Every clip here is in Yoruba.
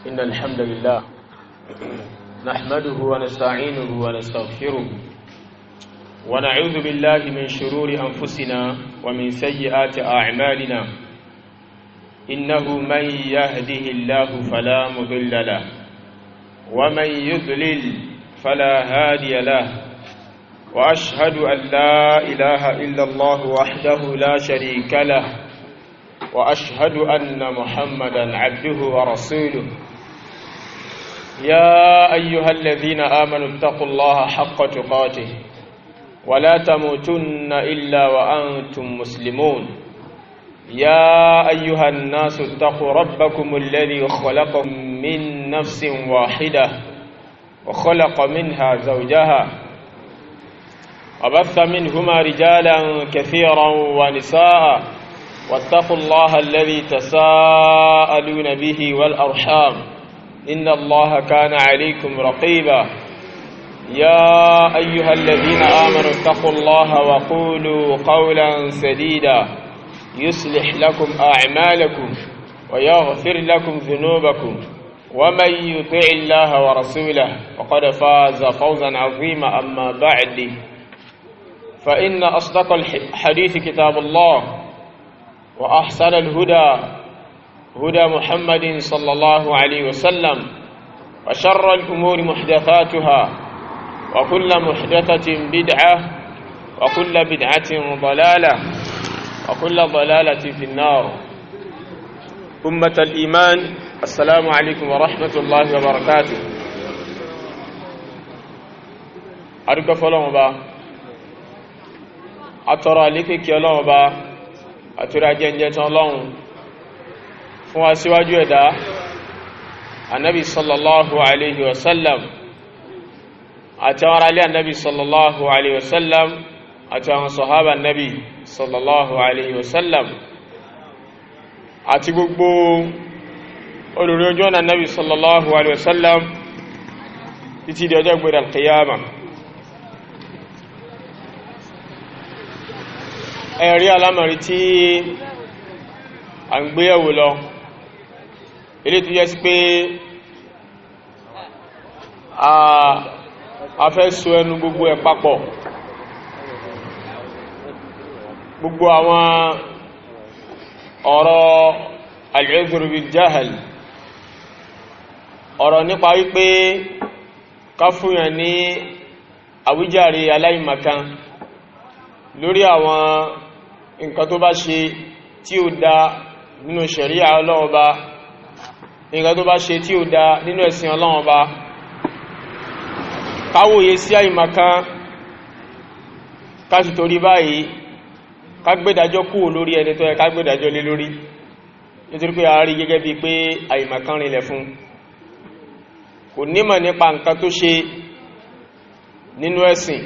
إن الحمد لله نحمده ونستعينه ونستغفره ونعوذ بالله من شرور أنفسنا ومن سيئات أعمالنا إنه من يهده الله فلا مضل له ومن يضلل فلا هادي له وأشهد أن لا إله إلا الله وحده لا شريك له وأشهد أن محمدا عبده ورسوله يا أيها الذين آمنوا اتقوا الله حق تقاته ولا تموتن إلا وأنتم مسلمون يا أيها الناس اتقوا ربكم الذي خلقكم من نفس واحدة وخلق منها زوجها وبث منهما رجالا كثيرا ونساء واتقوا الله الذي تساءلون به والأرحام إن الله كان عليكم رقيبا يا أيها الذين آمنوا اتقوا الله وقولوا قولا سديدا يصلح لكم أعمالكم ويغفر لكم ذنوبكم ومن يطع الله ورسوله فقد فاز فوزا عظيما أما بعد فإن أصدق الحديث كتاب الله وأحسن الهدى هدى محمد صلى الله عليه وسلم وشر الأمور محدثاتها وكل محدثة بدعة وكل بدعة ضلالة وكل ضلالة في النار. أمة الإيمان، السلام عليكم ورحمة الله وبركاته. أرجو فلان با أترى لك كلام با أترى جنجة الله fún aṣíwájú ẹ̀dá annabi sallallahu alaihi wasallam àti àwọn aráalé annabi sallallahu alaihi wasallam àti àwọn sahaba annabi sallallahu alaihi wasallam àti gbogbo olùrí ojú ọ̀nà annabi sallallahu alaihi wasallam títí di ọjọ́ ìgbẹ̀rẹ̀ alqiyama. ẹ̀rí alámọ̀rí tí a ń gbéyẹ̀wò lọ ilé tó yẹ sí pé a fẹ́ so ẹnu gbogbo ẹ̀ papọ̀, gbogbo àwọn ọ̀rọ̀ al-'udhru bil-jahl, ọ̀rọ̀ nípa wípé ká fúnyàn ní àwíjàre aláìmọ̀kan lórí àwọn nǹkan tó bá ṣe tí ó dá nínú ṣẹ̀ríà Ọlọ́run Ọba, nǹkan tó bá ṣe tí ó dá nínú ẹ̀sìn Ọlọ́run Ọba, káwòye sí àìmọ̀kan ká sì torí báyìí ká gbédájọ́ kúrò lórí ẹni tó yẹ ká gbédájọ́ lé lórí, nítorí pé a rí gẹ́gẹ́ bí pé àìmọ̀kan rinlẹ̀ fún, kò nímọ̀ nípa nǹkan tó ṣe nínú ẹ̀sìn,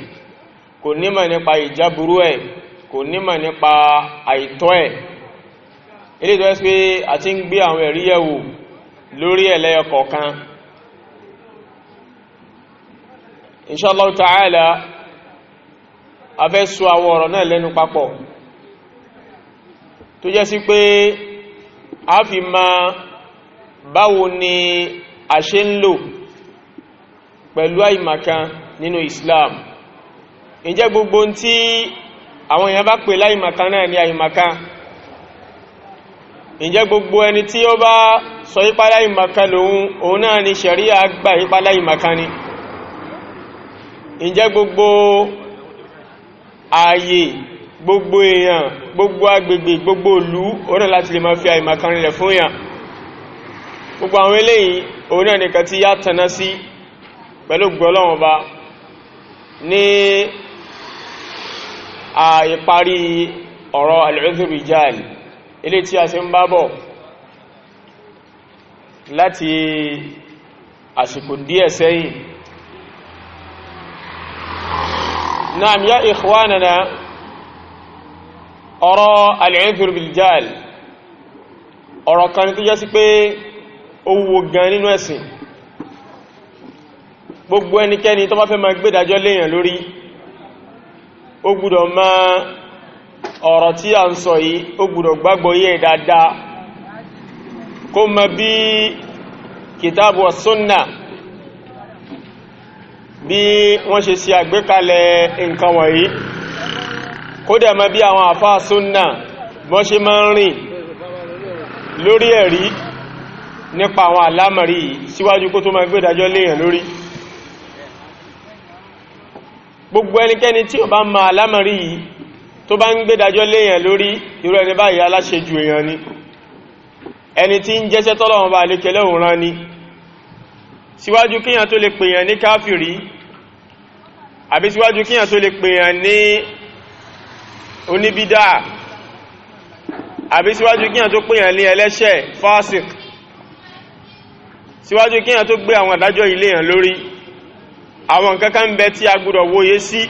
kò nímọ̀ nípa ìjáburú ẹ̀, kò nímọ̀ nípa àìtọ́ ẹ̀. ilé tó ẹ́sì pé a ti ń gbé àwọn ẹ̀rí yẹ̀wò lórí ẹlẹ́yọ kọ̀ọ̀kan. Inshallah ta'ala a fẹ́ sọ àwọn ọ̀rọ̀ náà lẹ́nu papọ̀ tó jẹ́ sí pé a fi ma báwo ni a ṣe ń lò pẹ̀lú àìmọ̀kan nínú Islam. Ǹjẹ́ gbogbo tí àwọn èèyàn bá pè láìmọ̀kan náà ní àìmọ̀kan? Ǹjẹ́ gbogbo ẹni tí ó bá sọ ipá láìmọ̀kan òun náà ni ṣẹ̀ríà gbà ipá láìmọ̀kan ni? Ǹjẹ́ gbogbo ààyè, gbogbo èèyàn, gbogbo agbègbè, gbogbo ìlú òun náà láti lè máa fi àìmọ̀kan rinlẹ̀ fún èèyàn? Gbogbo àwọn eléyìí òun náà nìkan tí yá tanná sí pẹ̀lú Ọlọ́run Ọba ní ìparí ọ̀rọ̀ al-'udhru bil-jahl ilé tí a ṣe ń bá bọ̀ láti àsìkò díẹ̀ sẹ́yìn. Naam ya ikhwanana, ọ̀rọ̀ al-'udhru bil-jahl ọ̀rọ̀ kan tó jẹ́ sí pé ó wúwo gan nínú ẹ̀sìn. Gbogbo ẹnikẹ́ni tó bá fẹ́ máa gbédájọ́ léèyàn lórí, ó gbọ́dọ̀ máa ọ̀rọ̀ tí a ń sọ yìí, ó gbọ́dọ̀ gbàgbọ́ yé dáadáa kó mọ bí kìtàbù wa sunna bí wọ́n ṣe sí àgbékalẹ̀ nǹkan wọ̀nyí kó dẹ̀ mọ̀ bí àwọn àfáà sunna bọ́n ṣe máa ń rìn lórí ẹ̀rí nípa àwọn àlámọ̀rí síwájú kó tó máa gbé ìdájọ́ léèyàn lórí. Gbogbo ẹnikẹ́ni tí ó bá ma àlámọ̀rí yìí tó bá ń gbé ìdájọ́ léèyàn lórí, irú ẹni báyìí aláṣejù èèyàn ni, ẹni tí ń jẹ́sẹ́ tọ́lọ́run bá lékelé òun ni. Síwájú kíyàn tó lè pèèyàn ní káfìrí àbí síwájú kíyàn tó lè pèèyàn ní oníbídà àbí síwájú kíyàn tó pèèyàn ní ẹlẹ́ṣẹ̀ fásik, síwájú kíyàn tó gbé àwọn àdájọ́ ilé yàn lórí, àwọn nǹkan kan ń bẹ tí a gbọ́dọ̀ wòye sí,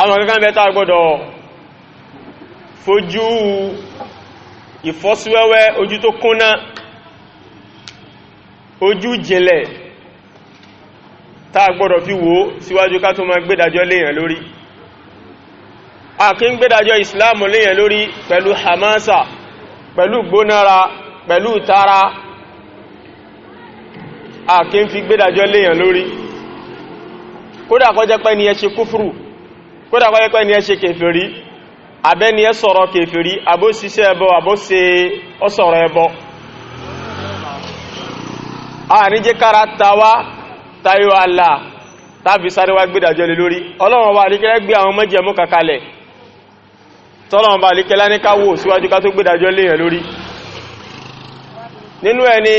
àwọn nǹkan kan ń bẹ tí a gbọ́dọ̀ fojú ìfọ́síwẹ́wẹ́, ojú tó kúnná, ojú jìnlẹ̀ tá a gbọ́dọ̀ fi wò síwájú ká tó máa gbédájọ́ léyàn lórí. A kí ń gbédájọ́ ìsìláàmù léyàn lórí pẹ̀lú hamasa, pẹ̀lú gbónára, pẹ̀lú tara. A kí ń fi gbédájọ́ léyàn lórí. Kódà kó jẹ́ pé ni ẹ ṣe kúfùrù, kódà kó jẹ́ pé ni ẹ ṣe kèfèrí, àbẹ́ ni ẹ sọ̀rọ̀ kèfèrí, àbó ṣiṣẹ́ ẹbọ, àbó ṣe ọsọ̀rọ̀ ẹbọ. A ní jẹ́ kára tàwá tayọ àlà tàbí sáré wá gbédájọ́ lé lórí. Ọlọ́run bá àríkẹ́lẹ́ gbé àwọn májẹ̀mú kàkalẹ̀ tọ́lọ́run bá àríkẹ́lẹ́ ní káwò síwájú ká tó gbédájọ́ léyàn lórí. Nínú ẹni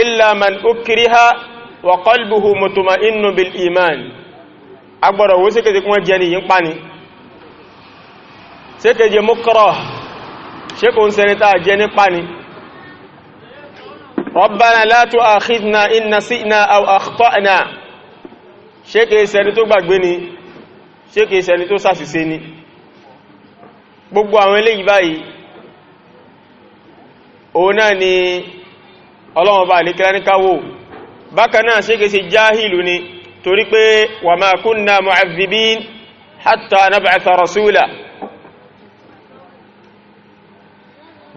illa man ukriha wa qalbuhu mutma'innu bil iman. Agbọ́dọ̀ wo sékèjì kún wọ́n jẹ́ ni yín pa ni, sékèjì mukrah, ṣe kò ń sẹni tàà jẹ́ ní pa ni. Rabbana la tu'akhidhna in nasi'na aw akhta'na, ṣe kìí sẹni tó gbàgbé ni, ṣe kìí sẹni tó ṣàṣìṣe ni. Gbogbo àwọn eléyìí báyìí òun náà ni Ọlọ́run bá ní kílá ní káwò. Bákan náà ṣe kìí ṣe jáhìlù ni, torí pé wa ma kunna mu'adhibin hatta nab'atha rasula.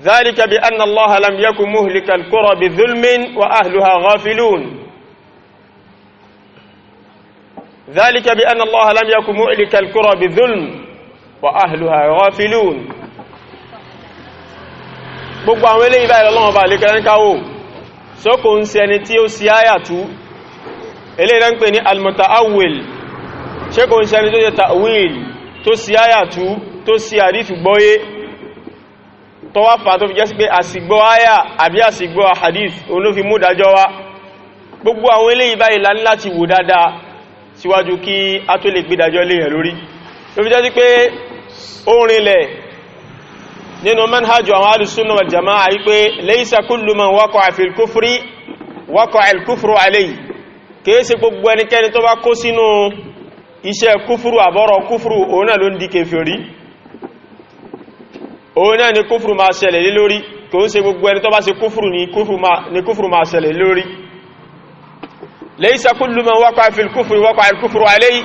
ذلك بأن الله لم يكن مهلك القرى بظلم وأهلها غافلون. ذلك بأن الله لم يكن مهلك القرى بظلم وأهلها غافلون. gbogbo àwọn eléyìí báyìí Ọlọ́run bá lè kẹ́rẹ́ káwò sókò ń ṣe ẹni tí ó sí áyàtú eléyìí rán pè ní al-muta'awwil, ṣe kò ń ṣe ẹni tó jẹ ta'wil tó sí áyàtú tó sí àdífì gbọ́yé tó wá fà tó fi jẹ́ sí pé àsìgbọ́ áyà àbí àsìgbọ́ hadith olófi mú dájọ́ wá. Gbogbo àwọn eléyìí báyìí láti wò dáadáa síwájú kí a tó lè gbé dájọ́ léyàn lórí. Tó fi jẹ́ sí pé ó rinlẹ̀ nínú manhajù àwọn alùsùnnà wal jama'a wípé laysa kullu man waqa'a fil kufri waqa'a al-kufru alayhi. Kìí ṣe gbogbo ẹnikẹ́ni tó bá kó sínú iṣẹ́ kúfùrù àbọ̀rọ̀ kúfùrù òun náà ló ń di kèfèrí, òun náà ni kúfùrù máa ṣẹlẹ̀ lé lórí. Kò ń ṣe gbogbo ẹni tó bá ṣe kúfùrù ní kúfùrù máa ṣẹlẹ̀ lórí. laysa kullu man waqa'a fil kufri waqa'a al-kufru alayhi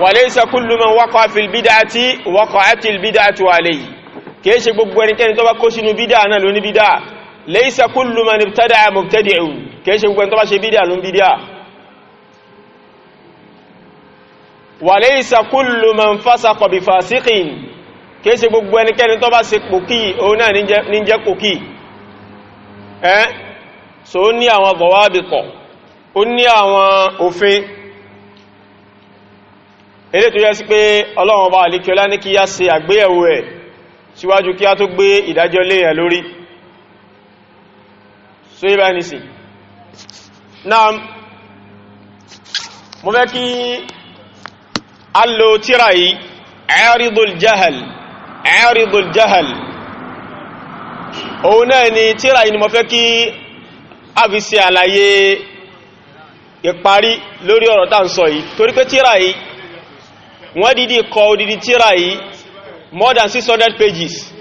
wa laysa kullu man waqa'a fil bid'ati waqa'ati al-bid'atu alayhi. Kìí ṣe gbogbo ẹnikẹ́ni tó bá kó sínú bídà náà ló ní bídà. laysa kullu man ibtada'a mubtadi'un, kìí ṣe gbogbo ẹni tó bá ṣe bídà ló ní bídà. wa laysa kullu man fasaqa bi fasiqin, kìí ṣe gbogbo ẹnikẹ́ni tó bá ṣe pòkí òun náà ní jẹ́ pòkí. So ó ní àwọn dawabit, ó ní àwọn òfin ilé tó yẹ sí pé Ọlọ́run bá alikiola ní kí yá ṣe àgbéyẹ̀wò ẹ̀ síwájú kí a tó gbé ìdájọ́ léyàn lórí. So yíba ní sí náà mo fẹ́ kí a lo tírà yìí A'ridul Jahl. Òun náà ni tírà yìí ni mo fẹ́ kí a fi ṣe àlàyé ìparí lórí ọ̀rọ̀ tá ń sọ yìí, torí pé tírà yìí wọ́n dídí kọ odidi tírà yìí more than 600 pages,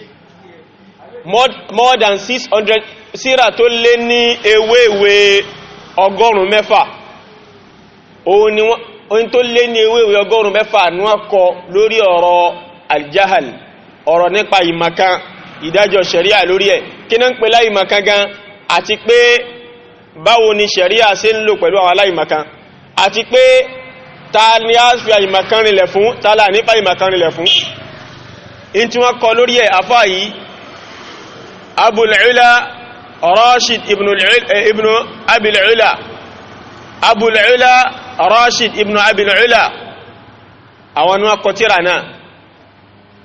more than 600 tírà tó lé ní ewéèwé 100. Òun ni wọ́n tó lé ní ewéèwé 100 ní wọ́n kọ lórí ọ̀rọ̀ al-jahl, ọ̀rọ̀ nípa ìmọ̀kan, ìdájọ́ ṣẹ̀ríà lórí ẹ̀. Kí náà ń pè láì mọ̀kan gan? àti pé báwo ni ṣẹ̀ríà ṣe ń lò pẹ̀lú àwọn aláìmọ̀kan àti pé ta ni a fi àìmọ̀kan rinlẹ̀ fún ta là nípa àìmọ̀kan rinlẹ̀ fún in tí wọ́n kọ lórí ẹ̀ afá yìí Abul Ula Rashid ibn Abil Ula Abul Ula Rashid ibn Abil Ula àwọn ni wọ́n kọ tírà náà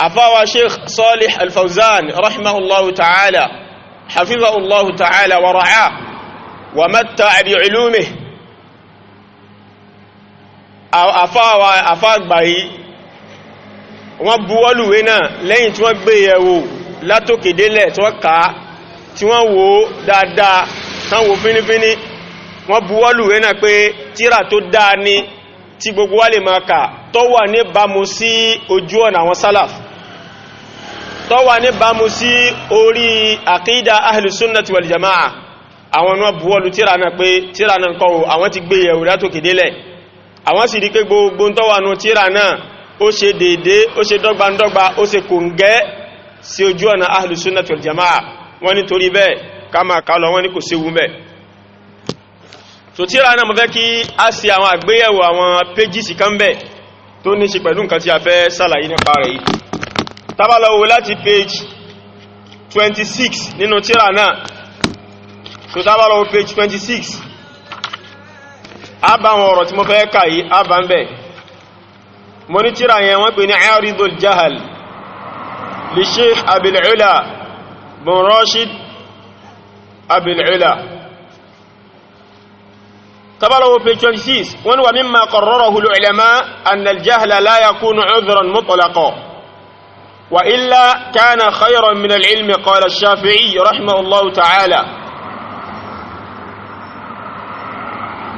afá wa Sheikh Salih Al-Fawzan rahimahullahu ta'ala hafizahullahu ta'ala wa ra'ah wa matta'a bi ulumihi àfáàgbà yìí wọ́n buwọ́lùwé náà lẹ́yìn tí wọ́n gbé yẹ̀wò látòkèdélẹ̀ tí wọ́n kàá tí wọ́n wò dáadáa tán wò fínífíní wọ́n buwọ́lùwé náà pé tírà tó dáa ní tí gbogbo wa lè máa kà tó wà ní bámu sí ojú ọ̀nà àwọn sálàf tó wà ní bámu sí orí àkídà ahlus sunnati wal jama'a àwọn wọ́n buwọ́lù tírà náà pé tírà náà kọ́ àwọn ti gbé yẹ̀wò látòkèdélẹ̀ àwọn sì rí pé gbogbo tó wà nù tírà náà ó ṣe dédé ó ṣe dọ́gbandọ́gba ó ṣe kòǹgẹ́ sí ojú ọ̀nà ahlus sunnah wal jama'a wọ́n ní torí bẹ́ẹ̀ ká máa ká lọ wọ́n ní kò séwu mẹ́ so tírà náà mo fẹ́ kí a ṣe àwọn àgbéyẹ̀wò àwọn péjìsì kan bẹ̀ tó ní ṣe pẹ̀lú nǹkan tí a fẹ́ sàlàyé nípa rẹ̀ yìí tá bá lọ wò láti page 26 nínú tírà náà so tá bá lọ wò page 26 àbá àwọn ọ̀rọ̀ tí mo fẹ́ kà yìí àbá ń bẹ̀ mo ní tírà yẹn wọ́n pè ní A'ridul Jahl li Sheikh Abil Ula bin Rashid Abil Ula tabalawo page 26 wọ́n ní wa mimma qarrarahu al-ulama anna al-jahla la yakunu 'udhran mutlaqan wa illa kana khayran min al-'ilmi qala ash-Shafi'i rahimahullahu ta'ala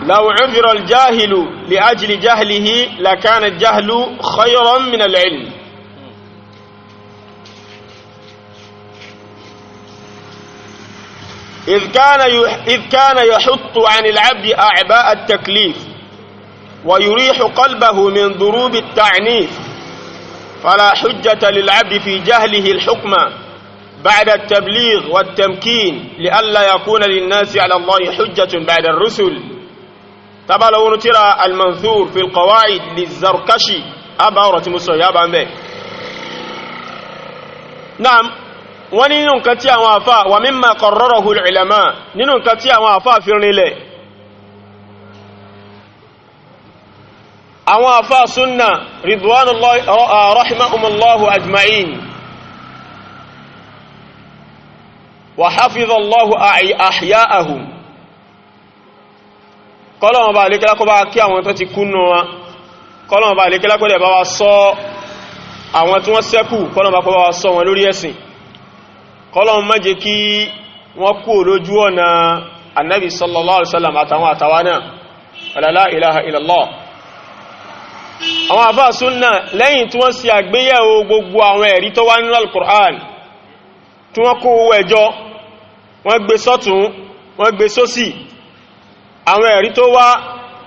لو عذر الجاهل لأجل جهله لكان الجهل خيرا من العلم إذ كان يحط عن العبد أعباء التكليف ويريح قلبه من ضروب التعنيف فلا حجة للعبد في جهله الحكم بعد التبليغ والتمكين لئلا يكون للناس على الله حجة بعد الرسل تبالون ترى المنثور في القواعد للزركشي أبارة مصيابا به نعم ونين كتيا وافا ومما قرره العلماء نين كتيا وافا في الرلي وافا سنة رضوان الله رحمهم الله أجمعين وحفظ الله أحياءهم kọ́lọ̀wọ̀n bá lékẹ́lá kó bá kí àwọn tó ti kúnnú wọn kọ́lọ̀wọ̀n bá lékẹ́lá kó lè bá wa sọ àwọn tí wọ́n ṣẹ́kù kọ́lọ̀wọ̀n bá kó bá wa sọ wọn lórí ẹ̀sìn kọ́lọ̀wọ̀n má jẹ́ kí wọ́n kú lójú ọ̀nà annabi sallallahu alaihi wasallam àtàwọn àtàwánà la ilaha illallah àwọn àfáà súnnà lẹ́yìn tí wọ́n sì àgbéyẹ̀wò gbogbo àwọn ẹ̀rí tó wá nínú al-Qur'an tí wọ́n kó ẹjọ́ wọ́n gbé sọ́tún wọ́n gbé sósì àwọn ẹ̀rí tó wá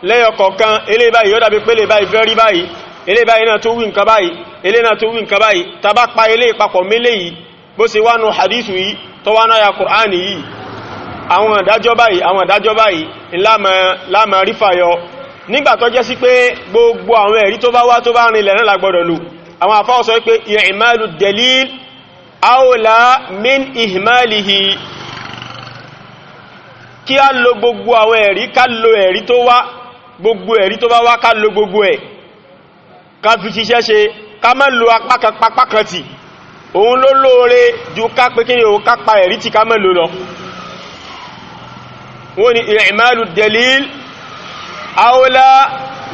lẹ́yọ kọ̀ọ̀kan eléyìí báyìí yóò dàbí pé eléyìí báyìí fẹ́ rí báyìí eléyìí báyìí náà tó wí nǹkan báyìí eléyìí náà tó wí nǹkan báyìí tá bá pa eléyìí papọ̀ mélé yìí bó ṣe wá nù hadithu yìí tó wá náà ya Kùránì yìí àwọn ìdájọ́ báyìí láàmà rí fàyọ nígbà tó jẹ́ sí pé gbogbo àwọn ẹ̀rí tó bá wá tó bá rìnlẹ̀ náà la gbọ́dọ̀ lò àwọn àfáà sọ pé i'malu dalil awla min ihmalihi kí a lo gbogbo àwọn ẹ̀rí ká lo ẹ̀rí tó wá gbogbo ẹ̀rí tó bá wá ká lo gbogbo ẹ̀ ká fi ṣiṣẹ́ ṣe ká má lo apákan tì òun ló lóore ju ká pé kí ni o ká pa ẹ̀rí tí ká má lo lọ wọ́n ni i'malu dalil awla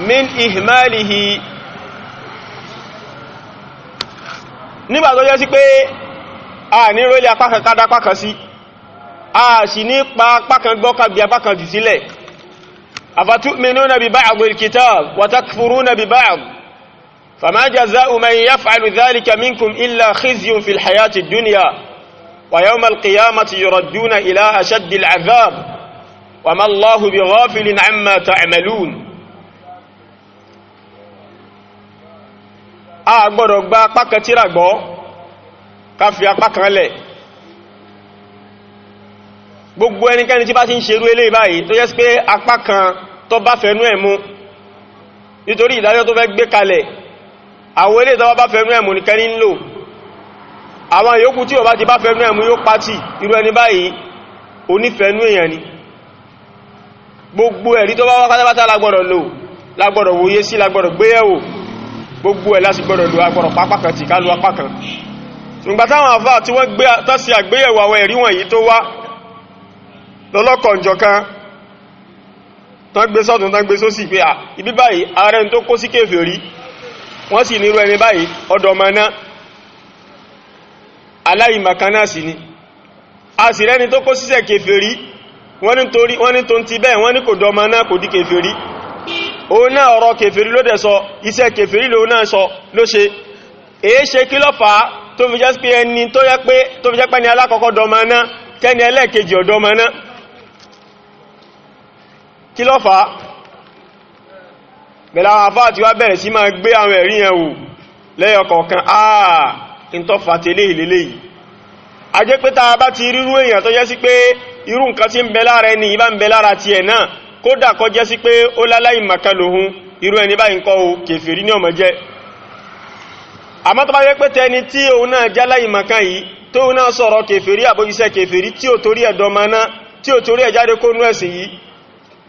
min ihmalihi nígbà tó jẹ́ sí pé a ní rólé apákan kádá apákan sí a sì ní pa apákan gbọ́ka bí apákan jù sílẹ̀ afatu'minuna bi ba'dil kitab wa takfuruna bi ba'd fama jaza'u man yaf'alu dhalika minkum illa khizyun fil hayati dunya wa yawma al-qiyamati yuradduna ila ashaddi al-'adhab wa ma Allahu bighafilin 'amma ta'malun a gbọ́dọ̀ gba apákan tírà gbọ́ ká fi apákan lẹ̀ gbogbo ẹnikẹ́ni tí bá ti ń ṣerú eléyìí báyìí tó jẹ́ pé apá kan tó bá fẹ́nú ẹ̀ mú nítorí ìdájọ́ tó fẹ́ gbé kalẹ̀ àwọn eléyìí tó bá fẹ́nú ẹ̀ mú nìkan ní lò àwọn yòókù tí ó bá ti bá fẹ́nú ẹ̀ mú yóò pàtì irú ẹni báyìí onífẹ́nú èèyàn ni gbogbo ẹ̀rí tó bá wá pátápátá lágbọ́dọ̀ lò lágbọ́dọ̀ wòye sí lágbọ́dọ̀ gbéyẹ̀wò gbogbo ẹ̀ láti gbọ́dọ̀ lò agbọ́dọ̀ pápá kan tí ká lò apá kan ṣùgbọ́n táwọn àfáà tí wọ́n gbé tọ́sí àgbéyẹ̀wò àwọn ẹ̀rí wọ̀nyí tó wá lọ́lọ́kọ̀ọ̀jọ̀ kan tán gbé sọ́tún tán gbé sósì pé ibi báyìí ààrẹ tó kó sí kèfèrí wọ́n sì nírú ẹni báyìí ọ̀dọ̀mọ̀ná aláìmọ̀kaná sí ni a sì rẹ́ni tó kó síṣẹ́ kèfèrí wọ́n ní tó ń ti bẹ́ẹ̀ wọ́n ní kò dọmọ̀ná kò di kèfèrí òun náà ọ̀rọ̀ kèfèrí ló dẹ̀ sọ iṣẹ́ kèfèrí lòun náà sọ ló ṣe èé ṣe kí ló fà á tó fi jẹ́ pé ẹni tó fi jẹ́ pé ní alákọ̀ọ́kọ́ dọmọ̀ná kẹ́ni ẹlẹ́ẹ̀kejì ọ̀dọmọ̀ná kí ló fà á bẹ̀lá àwọn àfáà tí wá bẹ̀rẹ̀ sí máa gbé àwọn ẹ̀rí yẹn wò lẹ́yọkọ̀ọ̀kan in tó fà tẹ́lé ìlélé yìí a jẹ́ pé ta bá ti rírú èèyàn tó jẹ́ sí pé irú nǹkan tí ń bẹ lára ẹni ìbá ń bẹ lára ti ẹ̀ náà kódà kó jẹ́ sí pé ó láláì màkà lòun irú ẹni báyìí ńkọ́ o kèfèrí ní ọmọ jẹ́ àmọ́ tó bá jẹ́ pé tẹni tí òun náà jáláì màkà yìí tóun náà sọ̀rọ̀ kèfèrí àbójíṣẹ́ kèfèrí tí ò torí ẹ̀dọ́ maná tí ò torí ẹ̀ jáde kó nú ẹ̀sìn yìí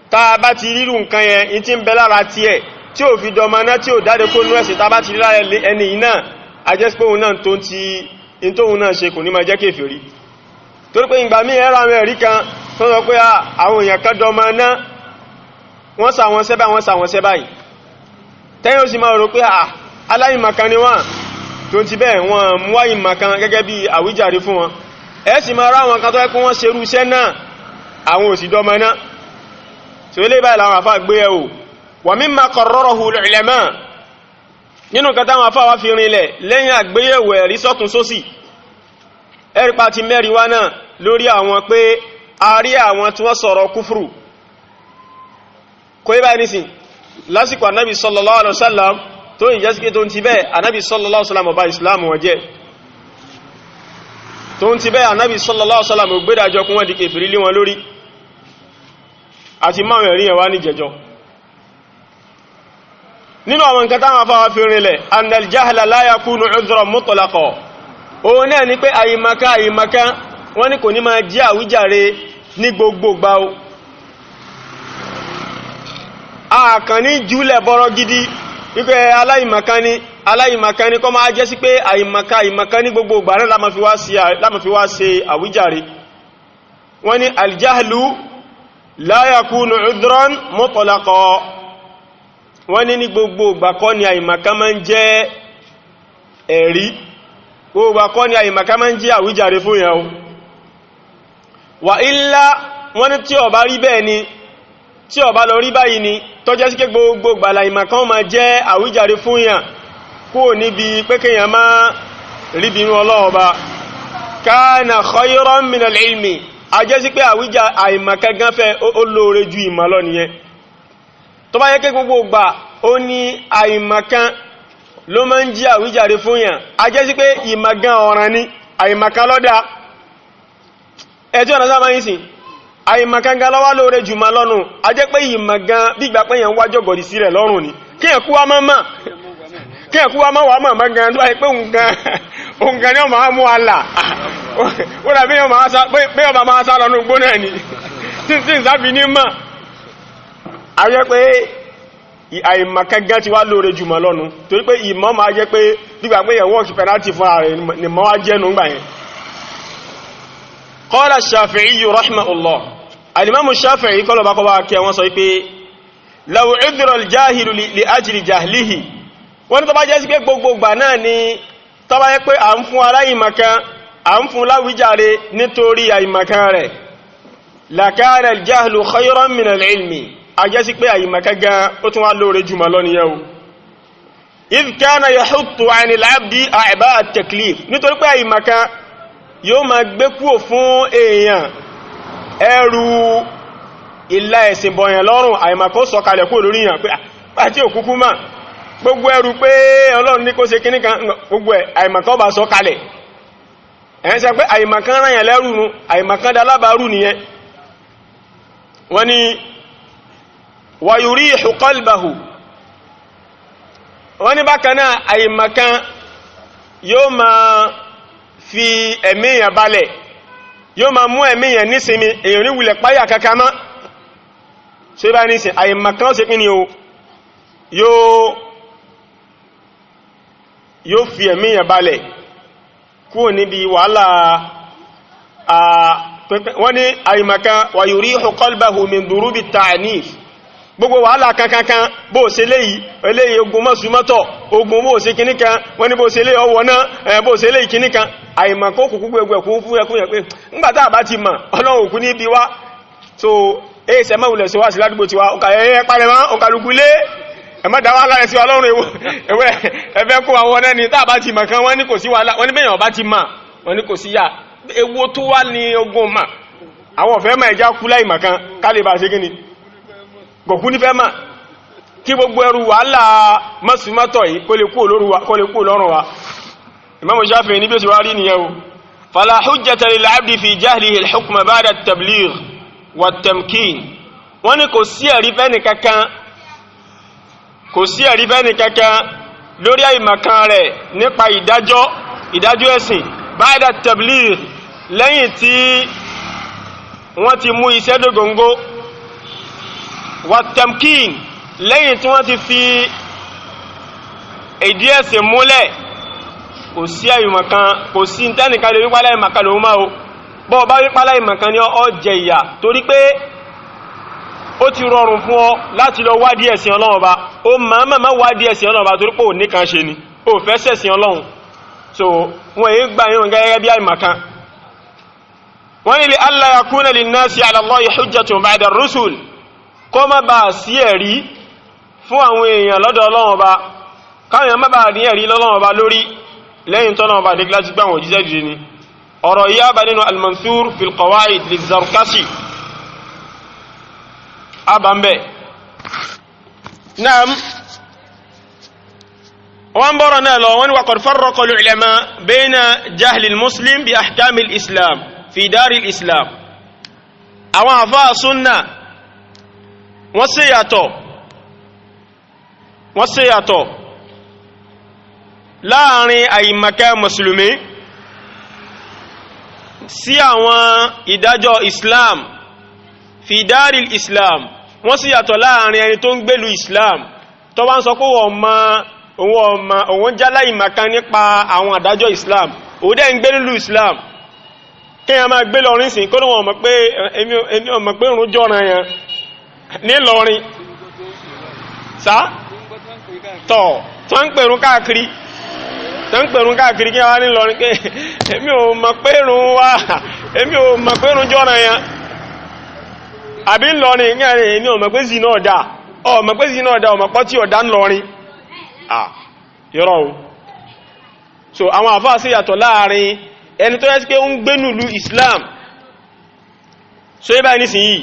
ta bá ti rírù nǹkan yẹn in ti ń bẹ lára tí ẹ̀ tí ò fi dọmaná tí ò jáde kó nú ẹ̀sìn ta bá ti rí lára ẹni yìí náà a jẹ́ pé òun náà tó ti in tóun náà ṣe kò ní máa jẹ́ kèfèrí torí pé ìgbà míì ẹ̀rọ àwọn ẹ̀rí kan tó sọ pé àwọn èèyàn kan dọmaná wọ́n sàwọn sẹ́bà yìí tẹ́yìn ó sì máa rò pé aláìmọ̀kan ni wọ́n tó ti bẹ́ẹ̀ wọ́n mú àìmọ̀kan gẹ́gẹ́ bí àwíjàre fún wọn ẹ sì máa ráwọn kan tó ẹ́ pé wọ́n ṣerú iṣẹ́ náà àwọn òsì dọmaná tí ó lè báyìí láwọn àfáà gbé ẹ̀wò wà mimma qarrarahu al-ulama nínú kẹta àwọn àfáà wá fi rinlẹ̀ lẹ́yìn àgbéyẹ̀wò ẹ̀rí sọ́tún sósì ẹ̀rípa ti mẹ́rin wá náà lórí àwọn pé a rí àwọn tí wọ́n sọ̀rọ̀ kúfùrù kò ibá nísìn lásìkò anábì sallallahu alaihi wasallam tó ìjẹ́síké tó ń ti bẹ́ẹ̀ anábì sallallahu alaihi wasallam ọba ìsìlámù wọ́n jẹ́ tó ń ti bẹ́ẹ̀ anábì sallallahu alaihi wasallam ògbédàjọ kún wọ́n di kèfèrí lé wọn lórí àti máwọn ẹ̀rí ẹ̀wà ní jẹjọ nínú àwọn nǹkan táwọn afáwà fi rinlẹ̀ annal jahla la yakunu udhran mutlaqa òun náà ni pé àyímaka wọ́n ní kò ní máa jẹ́ àwíjàre ní gbogbo gbà ó àkàn ní jùlẹ̀ bọ́rọ̀ gidi wípé aláìmaka ní kọ́ máa jẹ́ sí pé àyímaka ní gbogbo gbà náà láma fi wá ṣe àwíjàre wọ́n ní aljahlu la yakunu udhran mutlaqa wọ́n ní gbogbo ìgbàkọ́ ni àìmàká máa ń jẹ́ ẹ̀rí gbogbo ìgbàkọ́ ni àìmàká máa ń jẹ́ àwíjàre fún yẹn o wà illa wọ́n ní tí ó bá rí bẹ́ẹ̀ ni tí ó bá lọ rí báyìí ni tó jẹ́ sí pé gbogbo ìgbàlà àìmàká máa jẹ́ àwíjàre fún yẹn kó níbi pé kéèyàn máa rí bínú Ọlọ́run kana khayran min al-ilmi a jẹ́ sí pé àìmàká gan fẹ́ ó lóore ju ìmọ̀ lọ nìyẹn tó bá yẹ kí gbogbo gbà ó ní àìmàká ló máa ń jí àwíjàre fún yàn a jẹ́ sí pé ìmàgán ọ̀ràn ní àìmàká lọ́dá ẹ̀tí ọ̀nà sáà máa ń sìn àìmàká gan lọ́wọ́ lóore jù ma lọ́nu a jẹ́ pé ìmàgán bí ìgbà pé yàn wájọ́ gọ̀dì sí rẹ̀ lọ́rùn ni kí yàn kú wá wà máa gan tó wáyé pé òun gan ní ọmọ á mú àlà ó dà bí ọmọ máa sá lọ́nà gbóná ni tí ń sábì ní mọ̀ a jẹ́ pé àìmọ̀kẹ́gẹ́ ti wá lóore jùmọ̀ lọ́nu torí pé ìmọ̀ máa jẹ́ pé nígbà pé yẹn wọ́ọ̀kì penalty fún ààrẹ ni mọ́ wá jẹ́nu ń gbà yẹn qala Shafi'i rahimahullah alimamu Shafi'i kọlọ̀ bá kọ́ bá kẹ́ wọ́n sọ pé law udhira al-jahilu li ajli jahlihi wọ́n ní tó bá jẹ́ sí pé gbogbo gbà náà ni tó bá yẹ pé à ń fún aláìmọ̀kan à ń fún láwíjàre nítorí àìmọ̀kan rẹ̀ lakana al-jahlu khayran min al-ilmi a jẹ́ sí pé àyímaka gan ó tún wá lóore jùmọ̀ lọ nìyẹn o idh kana yahuttu 'ani al-'abdi a'ba' at-taklif nítorí pé àyímaka yóò máa gbé kúrò fún èèyàn ẹrù ìlà ẹ̀sìn bọ̀yàn lọ́rùn àyímaka ó sọ̀kalẹ̀ kúrò lórí yàn pé àti òkúkú mà gbogbo ẹrù pé Ọlọ́run ní kó ṣe kíní kan gbogbo ẹ̀ àyímaka ó bá sọ̀kalẹ̀ ẹ̀yẹn sẹ pé àyímaka rán yàn lẹ́rù nu àyímaka dalábàárù nìyẹn wọ́n ní wa yurihu qalbahu, wọ́n ní bákan náà àìmọ̀kan yóò máa fi ẹ̀mí èèyàn balẹ̀, yóò máa mú ẹ̀mí èèyàn nísinmi, èèyàn ní wulẹ̀ páyà kankan mọ́. ṣe bá ní sin àìmọ̀kan ó ṣe kí ni o yóò fi ẹ̀mí èèyàn balẹ̀ kúrò níbi wàhálà wọ́n ní àìmọ̀kan wa yurihu qalbahu min durubi ta'nif, gbogbo wàhálà kankankan bó ṣe léyìí ogun mọ́sùmọ́tọ̀ ogun bó ṣe kìníkan wọ́n ní bó ṣe léyìí ọwọ́ náà bó ṣe léyìí kìníkan àìmọ̀kan kùkú gbogbo ẹ̀kún fún ẹkún yẹ pé ńgbàtà bá ti mọ̀ ọlọ́run òkú ní bí wá so ẹ̀ẹ́sẹ̀ mẹ́wùlẹ̀ sí wá sí ládùúgbò tiwa ọkà ẹ̀ẹ́ parẹ́mọ́ ọkàlùkù lé ẹ̀mọ́dáwà láàrẹ sí ọlọ́run ẹ̀fẹ́ kó àwọn ọ̀nà ní tàbá ti mọ̀ kan wọ́n ní kò sí wàhálà wọ́n ní bẹ́yàn ọba ti mọ̀ wọ́n ní kò sí yà ewu tó wá ní ogun mà àwọn ọ̀fẹ́ mọ̀ ẹja kú láì mọ̀kan kálíbà ṣe gíní gọ̀kú nífẹ́ mà kí gbogbo ẹrù wàhálà mọ́sùmọ́tọ̀ yìí kó lè kú lọ́rùn wa Imam Shafi'i ní bí ó ti wá rí nìyẹn o fala hujjata lil abdi fi jahlihi al-hukma ba'da at-tabligh wa at-tamkin wọ́n ní kò sí ẹ̀rí fẹ́ni kankan lórí àìmọ̀kan rẹ̀ nípa ìdájọ́ ẹ̀sìn ba'da at-tabligh lẹ́yìn tí wọ́n ti mú iṣẹ́ dógóngó wat-tamkin lẹ́yìn tí wọ́n ti fi ìdí ẹ̀sìn múlẹ̀ kò sí àìmọ̀kan kò sí tẹ́nìkan lè wípá láìmọ̀kan lòun máa o bọ́ bá wípá láìmọ̀kan ní ọ jẹ ìyà torí pé ó ti rọrùn fún ọ láti lọ wádìí ẹ̀sìn Ọlọ́run Ọba ó máa wádìí ẹ̀sìn Ọlọ́run Ọba torí pé ò nìkan ṣe ni ó fẹ́ ṣẹ̀sìn Ọlọ́run so wọ́n èyí gbà yíò gẹ́gẹ́ bí àìmọ̀kan wọ́n ní li alla yakuna linnasi ala Allahi hujjatun ba'da ar-rusul kó má bá sí ẹ̀rí fún àwọn èèyàn lọ́dọ̀ Ọlọ́run Ọba káwọn má bá rí ẹ̀rí lọ́lọ́run Ọba lórí lẹ́yìn tọ́lọ́run Ọba dé láti gbà wọ́n jíṣẹ́ dìde ni ọ̀rọ̀ yá bá nínú al-Mansur fil Qawaid liz-Zarkashi abambe naam wọ́n bọ́rọ̀ náà lọ wọ́n ni wa qad farraqa al-ulama bayna jahli al-muslim bi ahkam al-islam fi dari al-islam àwọn àfáà súnnà wọ́n ṣe yàtọ̀ láàrin àìmọ̀kan mùsùlùmí sí àwọn ìdájọ́ islam fi dari al-islam wọ́n ṣe yàtọ̀ láàrin ẹni tó ń gbèlú islam tó bá ń sọ pé òun jálá ìmọ̀kan nípa àwọn àdájọ́ islam òun dẹ́ ń gbé nílùú islam kí a máa gbé lọrin sí kó níwọ̀n mọ̀ pé èmi ò mọ̀ pé òun jọ́ra yẹn ní lọrin sá tọ̀ tó ń pèrún káàkiri kí a wá ní lọrin pé èmi ò mọ̀ pé òun jọ́ra yẹn àbí ń lọrin ní àrin èmi ò mọ̀ pé zina ọ̀dá ọmọ pọ́ tí ọ̀dá ń lọrin yọ́rọ̀ o so àwọn àfáà sí yàtọ̀ láàrin ẹni tó yẹ́ pé ó ń gbénúlú islam so yẹ́ báyìí nísìnyí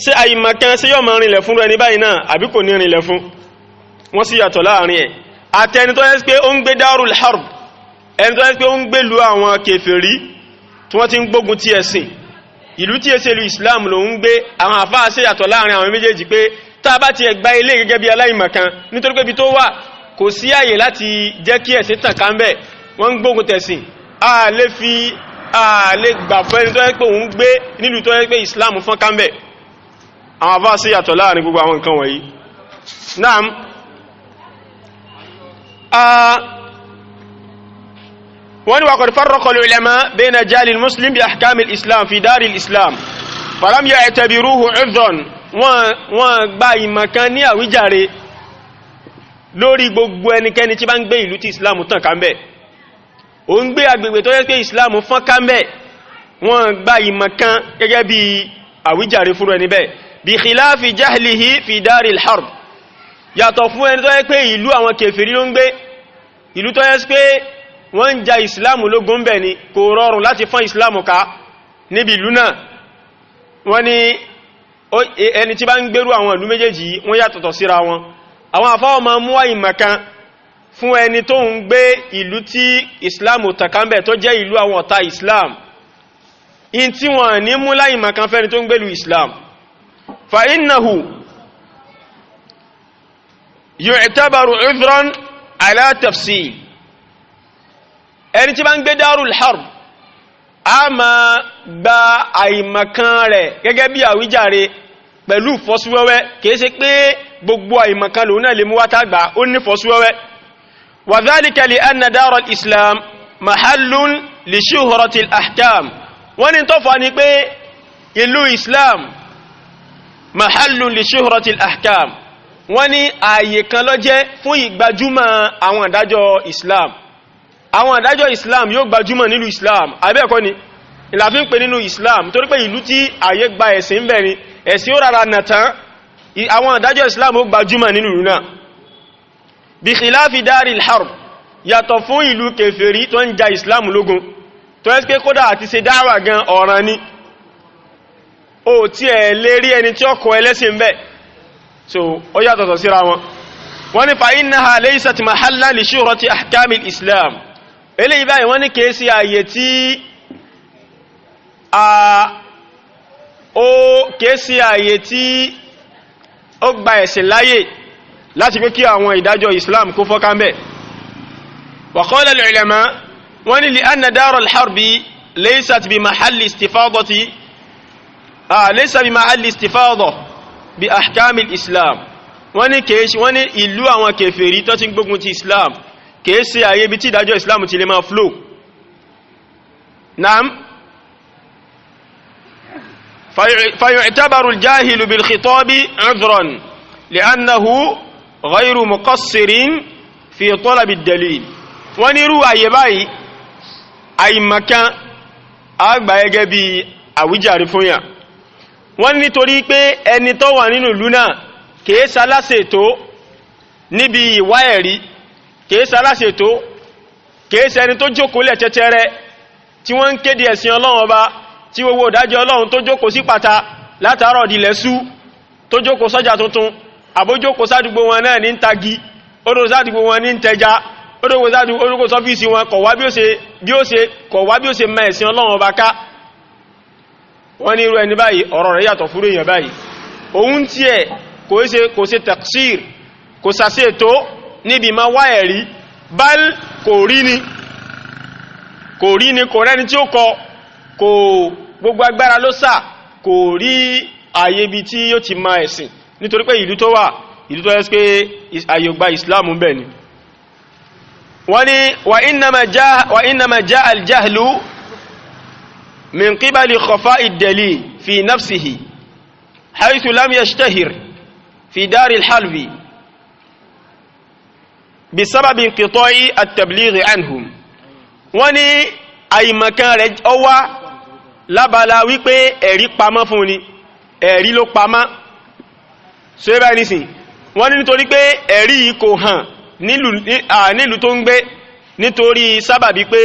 sí àìmọ̀kan sí yọ́ ma rìnlẹ̀ fún ẹni báyìí náà àbí kò ní rìnlẹ̀ fún wọ́n sí yàtọ̀ láàrin ẹ̀ àti ẹni tó yẹ́ pé ó ń gbé darul harb ẹni tó yẹ́ pé ó ń gbélú àwọn kèfèrí tí wọ́n ti ń gbógun ti ẹ̀sìn ìlú tí ẹsẹ̀ ìlú islam ló ń gbé àwọn àfáà sí yàtọ̀ láàrin àwọn méjèèjì pé tá a bá ti ẹgbà ilé gẹ́gẹ́ bí aláìmọ̀kan nítorí pé ibi tó wà kò sí àyè láti jẹ́ kí ẹ̀sìn tàn ká ń bẹ̀ wọ́n ń gbógun tẹ̀sìn a lè gbà fún ẹni tó yẹ pé òun gbé nílùú tó yẹ pé islam fọ́n ká ń bẹ̀ àwọn àfáà sí yàtọ̀ láàrin gbogbo àwọn nǹkan wọ̀nyí naam wọ́n ni wà qad farraqa al-ulama bayna jahli al-muslim bi ahkam al-islam fi dar al-islam falam ya'tabiruhu 'udhran wọ́n gba ìmọ̀kan ní àwíjàre lórí gbogbo ẹnikẹ́ni tí bá ń gbé ìlú tí islam tàn ká ń bẹ̀ ó ń gbé agbègbè tó yẹ pé islam fọ́n ká ń bẹ̀ wọ́n gba ìmọ̀kan gẹ́gẹ́ bí àwíjàre fún ẹni bẹ́ẹ̀ bí khilafi jahlihi fi dar al-harb yàtọ̀ fún ẹni tó yẹ pé ìlú àwọn kèfèrí ló ń gbé ìlú tó yẹ pé wọ́n ń ja ìsìláàmù lógún bẹ̀ ni kò rọrùn láti fọ́n ìsìláàmù ká níbi ìlú náà wọ́n ní ẹni tí bá ń gbérú àwọn ìlú méjèèjì wọ́n yàtọ̀tọ̀ síra wọn àwọn àfáwọ̀ ma mú àìmọ̀kan fún ẹni tó ń gbé ìlú tí ìsìláàmù tàkàmbẹ̀ tó jẹ́ ìlú àwọn ọ̀tá ìsìláàmù in tí wọ́n ní mú láìmọ̀kan fẹ́ni tó ń gbélú ìsìláàmù fa innahu yu'tabaru 'udhran ala tafsil ẹni tí bá ń gbé darul harb a máa gba àìmọ̀kan rẹ̀ gẹ́gẹ́ bí àwíjàre pẹ̀lú fọ́síwẹ́wẹ́ kìí ṣe pé gbogbo àìmọ̀kan lòun náà lè mú wátá gbà ó ní fọ́síwẹ́wẹ́ wa dhalika li anna darul islam mahallun li shuhratil ahkam wọ́n ní tó fà ní pé ìlú islam mahallun li shuhratil ahkam wọ́n ní ààyè kan ló jẹ́ fún ìgbajúmọ̀ àwọn ìdájọ́ islam àwọn ìdájọ́ islam yóò gbajúmọ̀ nílùú islam àbẹ́ẹ̀kọ́ ni ìlàfin pè nínú islam torí pé ìlú tí ààyè gba ẹ̀sìn bẹ̀ ni ẹ̀sìn ó rárá nàtán àwọn ìdájọ́ islam ó gbajúmọ̀ nínú ìlú náà bí khilafi daril harb yàtọ̀ fún ìlú kèfèrí tó ń ja islam lógun tó ẹ́ pé kódà àti ṣe dáwà gan ọ̀ràn ni ó tí ẹ̀ lè rí ẹni tí ó kọ ẹlẹ́sìn bẹ̀ so ó yàtọ̀tọ̀ síra wọn wọ́n ní fa innaha laysat mahallan li shuhrati ahkamil islam eléyìí báyìí wọ́n ní kìí sí ààyè tí kìí sí ààyè tí ó gba ẹ̀sìn láyè láti pé kí àwọn ìdájọ́ islam kó fọ́ká ń bẹ̀ wa qala al-ulama wọ́n ní li anna dar al-harbi laysat bi mahalli istifadati laysa bi mahalli istifada bi ahkamil islam wọ́n ní ìlú àwọn kèfèrí tó ti ń gbógun ti islam kìí ṣe àyè bí tí ìdájọ́ islam ti lè máa flow naam fayu'tabaru al-jahilu bil khitabi 'udhran li'annahu ghayru muqassirin fi talab ad-dalil wọ́n ní irú àyè báyìí àìmọ̀kan àgbà gẹ́gẹ́ bí àwíjàre fún yà wọ́n nítorí pé ẹni tó wà nínú ìlú náà kìí ṣaláṣẹ tó níbi ìwá ẹ̀rí kìí ṣaláṣẹ tó kìí ṣe ẹni tó jókòó lẹ̀ tẹ́tẹ́rẹ́ tí wọ́n ń kéde ẹ̀sìn ọlọ́run ọba tí gbogbo ìdájọ́ ọlọ́run tó jókòó sí pàtà látàárọ̀ dilẹ̀ sú tó jókòó sọ́jà tuntun àbójókòó sádùgbò wọn náà ní ń tagi odò sádùgbò wọn ní ń tẹja odò sọ́fíìsì wọn kọ̀ wá bí ó ṣe mọ ẹ̀sìn ọlọ́run ọba ká wọ́n ní irú ẹni báyìí ọ̀rọ̀ rẹ̀ yàtọ̀ fúrú èèyàn báyìí òun tí ẹ̀ kò ṣe taksir kò sàṣe tó níbi ma wá ẹ̀rí bal kò rí ni kò rẹ́ni tí ó kò gbogbo agbára ló sà kò rí ààyè bí tí yóò ti ma ẹ̀sìn nítorí pé ìlú tó wà ìlú tó ẹ́sì pé ààyè gba ìsìláàmù bẹ̀ ni wọ́n ní wa innama jaa al-jahlu min qibali khafa'i ad-dalil fi nafsihi haythu lam yashtahir fi dar al-halb بسبب انقطاع التبليغ عنهم wọ́n ní àìmọ̀kan rẹ̀ ọwá lábala wípé ẹ̀rí pamọ́ fún ni ẹ̀rí ló pamọ́ so ẹbá nísìn wọ́n ní nítorí pé ẹ̀rí yìí kò hàn nílùú tó ń gbé nítorí sábàbí pé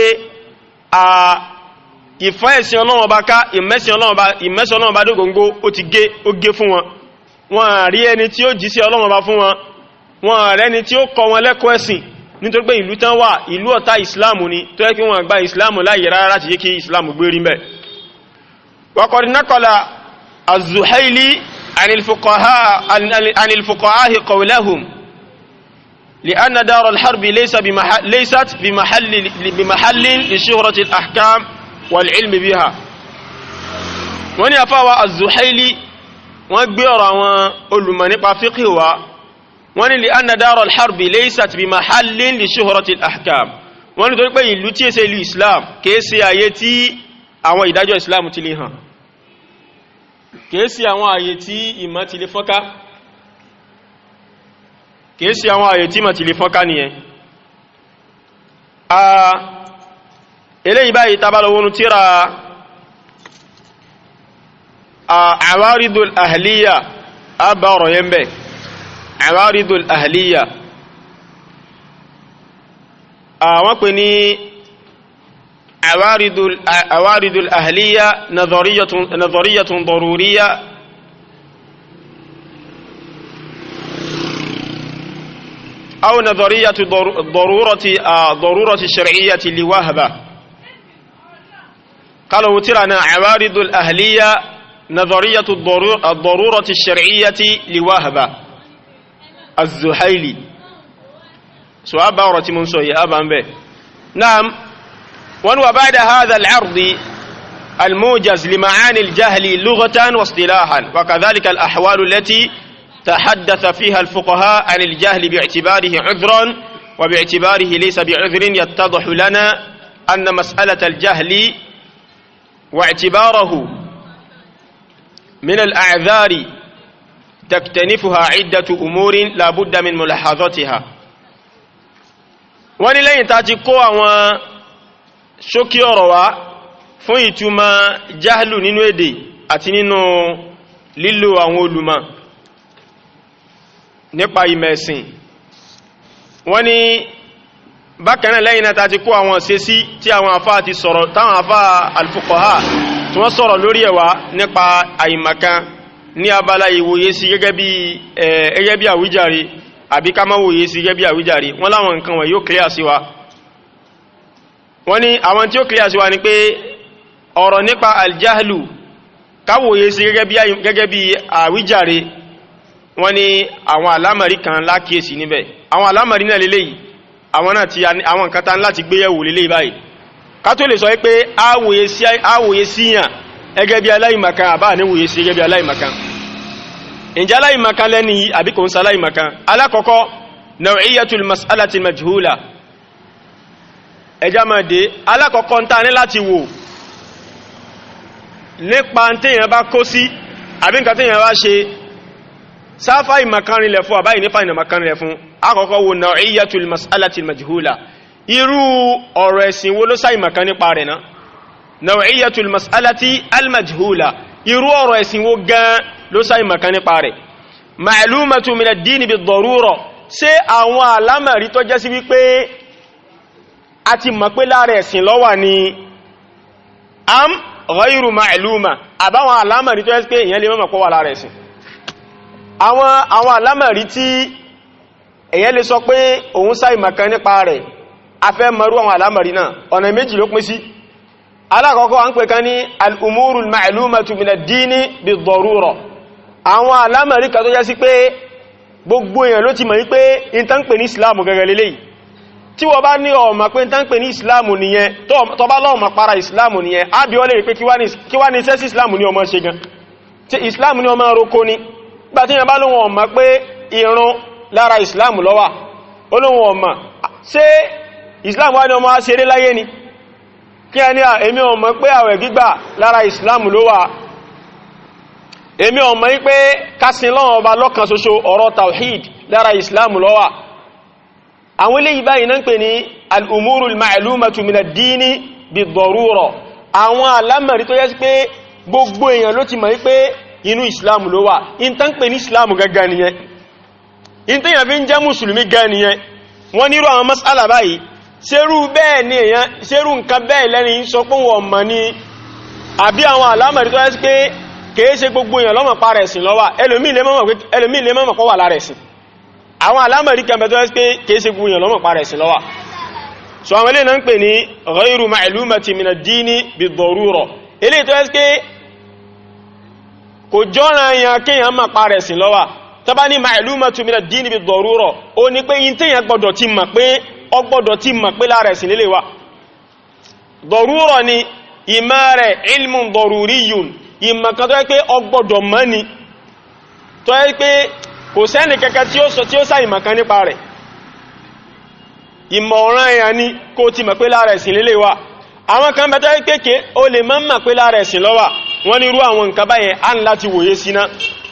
ìfẹ́ ẹ̀sìn Ọlọ́run bá ká ìmẹ́sìn Ọlọ́run bá dógóngó ó gé fún wọn wọ́n rí ẹni tí ó jíṣẹ́ Ọlọ́run bá fún wọn wọ́n rẹ̀ ni tí ó kọ wọn lẹ́kọ̀ọ́ ẹ̀sìn nítorí pé ìlú tán wà ìlú ọ̀tá ìsìláàmù ni tó yẹ kí wọ́n gba ìsìláàmù láyé rárá láti yé kí ìsìláàmù gbé rí mẹ́. وقد نقل الزحيلي عن الفقهاء قولهم لأن دار الحرب ليست بمحل لشهرة الأحكام والعلم بها wọ́n ní àfáwà الزحيلي wọ́n gbé ọ̀rọ̀ àwọn olùmọ̀ nípa fíkì wá wọ́n ní li'anna daral harbi laysat bi mahallin li shuhrati al-ahkam wọ́n ní torí pé ìlú tí ṣe ìlú islam kìí ṣe àyè tí àwọn ìdájọ́ islam ti lè hàn kìí ṣe àwọn àyè tí ìmọ̀ ti lè fọ́nká kìí ṣe àwọn àyè tí ìmọ̀ ti lè fọ́nká nìyẹn eléyìí báyìí tabalowonu tíra awaridul ahliya abba ọ̀rọ̀ yẹn bẹ́ẹ̀ عوارض الأهلية wọ́n pè ní عوارض الأهلية نظرية ضرورية أو نظرية ضرورة الشرعية لوهبة قالوا ترنا عوارض الأهلية نظرية الضرورة الشرعية لوهبة الزحيلي سؤال بارة منصوية أبا به. نعم. وبعد هذا العرض الموجز لمعاني الجهل لغة واصطلاحا وكذلك الأحوال التي تحدث فيها الفقهاء عن الجهل باعتباره عذرا وباعتباره ليس بعذر، يتضح لنا أن مسألة الجهل واعتباره من الأعذار تكتنفها عدة أمور لا بد من ملاحظتها. wọ́n ní lẹ́yìn tá ti kó àwọn ṣókí ọ̀rọ̀ wá fún ìtumọ̀ jahlu nínú èdè àti nínú lílò àwọn olùmọ̀ nípa ìmẹ̀sìn, wọ́n ní bákan náà lẹ́yìn náà tá ti kó àwọn ṣesí tí àwọn àfáà ti sọ̀rọ̀, táwọn àfáà al-fuqaha tí wọ́n sọ̀rọ̀ lórí ẹ̀wà nípa àìmọ̀kan ní abala ìwòye sí gẹ́gẹ́ bí àwíjàre àbí ká má wòye sí gẹ́gẹ́ bí àwíjàre. wọ́n láwọn nǹkan wọ̀nyí ó clear sí wa. wọ́n ní àwọn tí ó clear sí wa ni pé ọ̀rọ̀ nípa aljahlu káwòye sí gẹ́gẹ́ bí àwíjàre, wọ́n ní àwọn alámọ̀rí kan lákíyèsí níbẹ̀. àwọn alámọ̀rí náà lélẹ́yìí, àwọn náà ti àwọn nǹkan tán láti gbéyẹ̀wò lélẹ́yìí báyìí ká tó lè sọ pé àwòye síyàn gẹ́gẹ́ bí aláìmọ̀kan àbá níwòye sí gẹ́gẹ́ bí aláìmọ̀kan. ǹjẹ́ aláìmọ̀kan lẹ́ni àbí kò ń sa aláìmọ̀kan? alákọ̀ọ́kọ́ naw'iyatul mas'alati majhula. ẹjá máa dé alákọ̀ọ́kọ́ ń ta ní láti wò nípa téèyàn bá kó sí àbí nǹkan téèyàn bá ṣe sáfà ìmọ̀kan rinlẹ̀ fún àbáyìí nípa ìmọ̀kan rinlẹ̀ fún. àkọ́kọ́ wo naw'iyatul mas'alati majhula, irú ọ̀rọ̀ ẹ̀sìn wo ló sá ìmọ̀kan nípa rẹ̀ náà. naw'iyatul mas'alati al-majhula, irú ọ̀rọ̀ ẹ̀sìn wo gan ló sá ìmọ̀kan nípa rẹ̀. ma'lumatu min ad-din bid-darura, ṣé àwọn alámọ̀rí tó jẹ́ sí wípé a ti mọ̀ pé lára ẹ̀sìn ló wà ní am ghayru ma'luma, àbáwọn alámọ̀rí tó jẹ́ sí pé èyàn lè mọ̀ pé wà lára ẹ̀sìn. àwọn alámọ̀rí tí èyàn lè sọ pé òun sá ìmọ̀kan nípa rẹ̀, a fẹ́ mọ̀rú àwọn alámọ̀rí náà ọ̀nà méjì ló pín sí. alákọ̀ọ́kọ́ à ń pè kan ní al-umurul ma'lumatu min ad-dini bid-darura, àwọn alámọ̀rí kan tó jẹ́ sí pé gbogbo èèyàn ló ti mọ̀ wípé ìtàn pè ní islamu gẹ́gẹ́ lélẹ́yìí. tí wọ́n bá ní ọmọ pé ìtàn pè ní islamu nìyẹn, tó bá lọ́ọ̀mọ̀ para islamu nìyẹn, á bí ó lè rí pé kí wá ní sẹ́sí islamu ní ọmọ ṣe gan, tí islamu ní ọmọ roko ní. gbà tí yẹn bá lóhun ọmọ pé ìrun lára islamu ló wà, ó lóhun ọmọ ṣé islamu wá ní ọmọ aṣeré láyé ni, kí a ní èmi ò mọ̀ pé àwẹ̀ gbígbà lára ìsìláàmù ló wà, èmi ò mọ̀ pé kásìn lọ́wọ́ ọba lọ́kan ṣoṣo ọ̀rọ̀ tawhid lára ìsìláàmù ló wà. àwọn eléyìí báyìí náà ń pè ní al-umurul ma'lumatu min ad-dini bid-darura, àwọn alámọ̀rí tó yẹ sí pé gbogbo èèyàn ló ti mọ̀ pé inú ìsìláàmù ló wà. in tán pè ní ìsìláàmù gangan nìyẹn, in tẹ́yàn fi ń jẹ́ mùsùlùmí gan nìyẹn. wọ́n nírú àwọn mas'ala báyìí, ṣerú bẹ́ẹ̀ ni èyàn, ṣerú nǹkan bẹ́ẹ̀ lẹ́ni ń sọ pé wọ́n mọ̀ ní, àbí àwọn alámọ̀rí tó ẹ́sì pé kìí ṣe gbogbo èèyàn lọ́mọ̀ pa rẹ̀ sìn lọ́wà, ẹlòmíì lè mọ́mọ̀ pọ̀ wà lára ẹ̀sìn. àwọn alámọ̀rí kan bẹ̀ tó ẹ́sì pé kìí ṣe gbogbo èèyàn lọ́mọ̀ pa rẹ̀ sìn lọ́wà. so àwọn eléyìí náà ń pè ní ghayru ma'lumati min ad-dini bid-darura, eléyìí tó ẹ́sì pé kò jọ́ra èèyàn kéèyàn mọ̀ pa rẹ̀ sìn lọ́wà. tọ́bá ní ma'lumatu min ad-dini bid-darura, ó ní pé yín téèyàn gbọ́dọ̀ ti mọ̀ pé ọgbọ́dọ̀ tí mọ̀ pé lára ẹ̀sìn lélẹ̀ wá. dọ̀rúrọ̀ ni ìmọ̀ rẹ̀ ilmun dọ̀rúríyùn, ìmọ̀ kan tó yẹ pé ọgbọ́dọ̀ mọ̀ ni, tó yẹ pé kò sẹ́ni kẹ́kẹ́ tí ó sá ìmọ̀ kan nípa rẹ̀. ìmọ̀ ọ̀ràn èèyàn ni kó ti mọ̀ pé lára ẹ̀sìn lélẹ̀ wá. àwọn kan bẹ tó yẹ pé ké o lè mọ̀ pé lára ẹ̀sìn ló wà, wọ́n ní irú àwọn nǹkan báyẹn á ń láti wòye sí ná.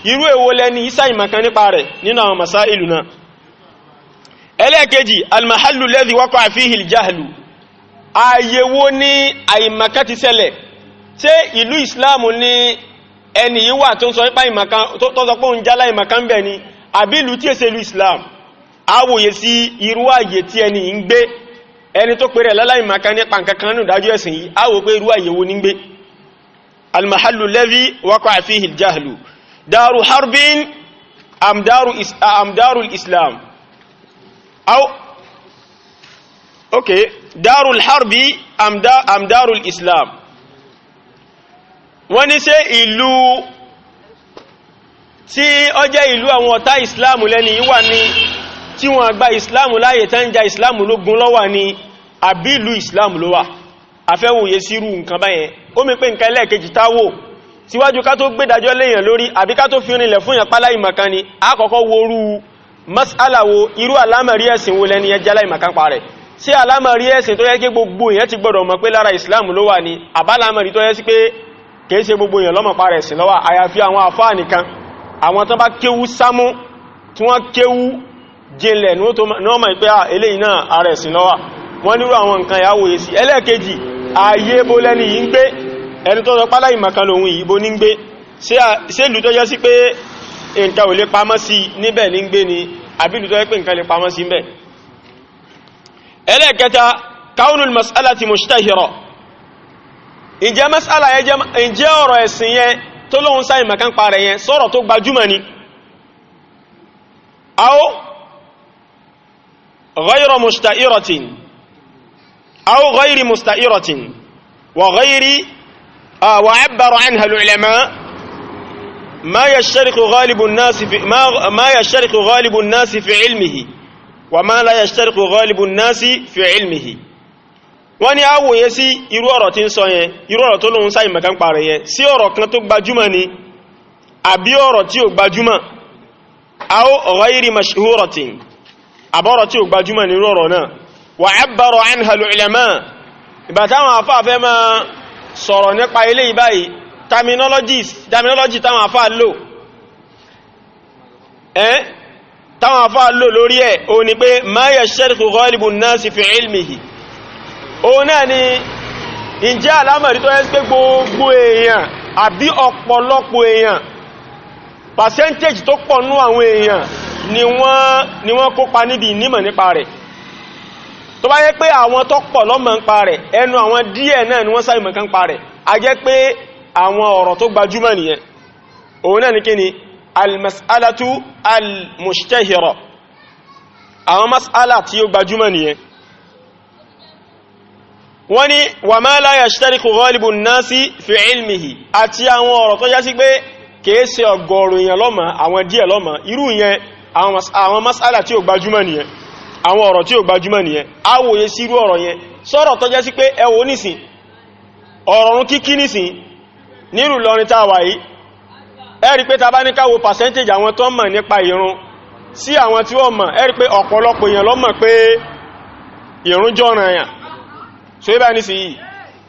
irú èwo lẹni ìsá ìmọ̀ kan nípa rẹ̀ nínú àwọn masáìlù náà. ẹlẹ́ẹ̀kejì almahallu lẹ́dí waqa'a fihi aljahlu, àyèwò ní àìmọ̀kan ti ṣẹlẹ̀. ṣé ìlú ìsìláàmù ní ẹni yìí wà tó ń sọ ipá ìmọ̀kan tó sọ pé òun jálá ìmọ̀kan bẹ̀ ni, àbí ìlú tí èsè ìlú ìsìláàmù? àwòye sí irú àyè tí ẹni yìí ń gbé, ẹni tó pèrè láláìmọ̀kan nípa nǹkankan nù dájú ẹ̀sìn yìí, àwò pé irú àyèwò ní gbé. almahallu lẹ́dí waqa'a fihi aljahlu daru harbin am darul islam. دار الحرب أم دار الإسلام. wọ́n ní ṣé ìlú tí ó jẹ́ ìlú àwọn ọ̀tá ìsìláàmù lẹ́ni yìí wà ní tí wọ́n gba ìsìláàmù láyè tán ja ìsìláàmù lógun lọ́wà ní àbí ìlú ìsìláàmù ló wà afẹ́wòye sírú nǹkan báyẹn ó mi pé nǹkan ẹlẹ́ẹ̀kejì táwò síwájú ká tó gbédájọ́ léèyàn lórí àbí ká tó fi rinlẹ̀ fún yàn pálá ìmọ̀kan ni àkọ́kọ́ worú mas'ala wo irú alámọ̀rí ẹ̀sìn wo lẹ́ni ẹjẹ́ aláìmọ̀kan pa rẹ̀ sí alámọ̀rí ẹ̀sìn tó yẹ kí gbogbo èèyàn ti gbọ́dọ̀ mọ̀ pé lára ìsìláàmù ló wà ní àbálámọ̀rí tó yẹ sí pé kìí ṣe gbogbo èèyàn lọ́mọ̀ pa rẹ̀ ẹ̀sìn ló wà àyàfi àwọn àfáà nìkan àwọn tó bá kéwú sámú tí wọ́n kéwú jinlẹ̀ ní wọ́n mọ̀ pé eléyìí náà ara ẹ̀sìn ló wà wọ́n nírú àwọn nǹkan ìyàwó yìí sí ẹlẹ́ẹ̀kejì ààyè bó lẹ́ni yìí ń gbé ẹni tó sọ pálá ìmọ̀kan lòun yìí bó ní ń gbé ṣé ìlú tó jẹ́ sí pé nǹkan ò lè pamọ́ sí níbẹ̀ ní ń gbé ni àbí ìlú tó jẹ́ pé nǹkan lè pamọ́ sí níbẹ̀. ẹlẹ́ẹ̀kẹta kaunul mas'alati mushtahira ǹjẹ́ mas'ala yẹn ǹjẹ́ ọ̀rọ̀ ẹ̀sìn yẹn tó lóhun sáì mọ̀kan pa rẹ̀ yẹn sọ̀rọ̀ tó gbajúmọ̀ ni aw ghayra mushtahiratin aw ghayri mushtahiratin وغير وعبر عنها العلماء ما يشترك غالب الناس في علمه وما لا يشترك غالب الناس في علمه wọ́n ní àwòye sí irú ọ̀rọ̀ tí ń sọ yẹn irú ọ̀rọ̀ tó lóhun sáì mọ̀kan parẹ̀ yẹn sí ọ̀rọ̀ kan tó gbajúmọ̀ ni àbí ọ̀rọ̀ tí ò gbajúmọ̀ aw ghayri mashhuratin àbọ̀rọ̀ tí ò gbajúmọ̀ ní irú ọ̀rọ̀ náà وعبر عنها العلماء ìgbà táwọn àfáà fẹ́ máa sọ̀rọ̀ nípa ilé ìbáyìí terminology táwọn àfáà lò táwọn àfáà lò lórí ẹ̀ o ní pé ma yashtarku ghalibu an-nasi fi ilmihi o náà ni ìjẹ́ alámọ̀rí tó yẹ́ pé gbogbo èèyàn àbí ọ̀pọ̀lọpọ̀ èèyàn percentage tó pọ̀ nú àwọn èèyàn ni wọ́n kópa níbi ìnímọ̀ nípa rẹ̀ tó bá yẹ pé àwọn tó pọ̀ lọ́mọ̀ ń pa rẹ̀ ẹnu àwọn díẹ̀ náà ni wọ́n sáyé mọ̀kan pa rẹ̀ a jẹ́ pé àwọn ọ̀rọ̀ tó gbajúmọ̀ nìyẹn òun náà ní kí ni al-mas'alatu al-mushtahira àwọn mas'ala tí ó gbajúmọ̀ nìyẹn wọ́n ní wa ma la yashtariku ghalibu an-nasi fi ilmihi àti àwọn ọ̀rọ̀ tó jẹ́ sí pé kìí ṣe ọgọ́rùn èèyàn lọ́mọ̀ àwọn díẹ̀ lọ́mọ̀ irú yẹn àwọn mas'ala tí ó gbajúmọ̀ nìyẹn àwọn ọ̀rọ̀ tí ó gbajúmọ̀ nìyẹn awòye sírú ọ̀rọ̀ yẹn sọ̀rọ̀ tó jẹ́ sí pé ẹ wò nísìn ọ̀rọ̀run kíkí nísìn nírù lọrin tá a wà yìí ẹ rí pé ta bá ní ká wo percentage àwọn tó mọ̀ nípa ìrun sí àwọn tí wọ́n mọ̀ ẹ rí pé ọ̀pọ̀lọpọ̀ èèyàn ló mọ̀ pé ìrun jọ́ranyàn so ibà nísìn yìí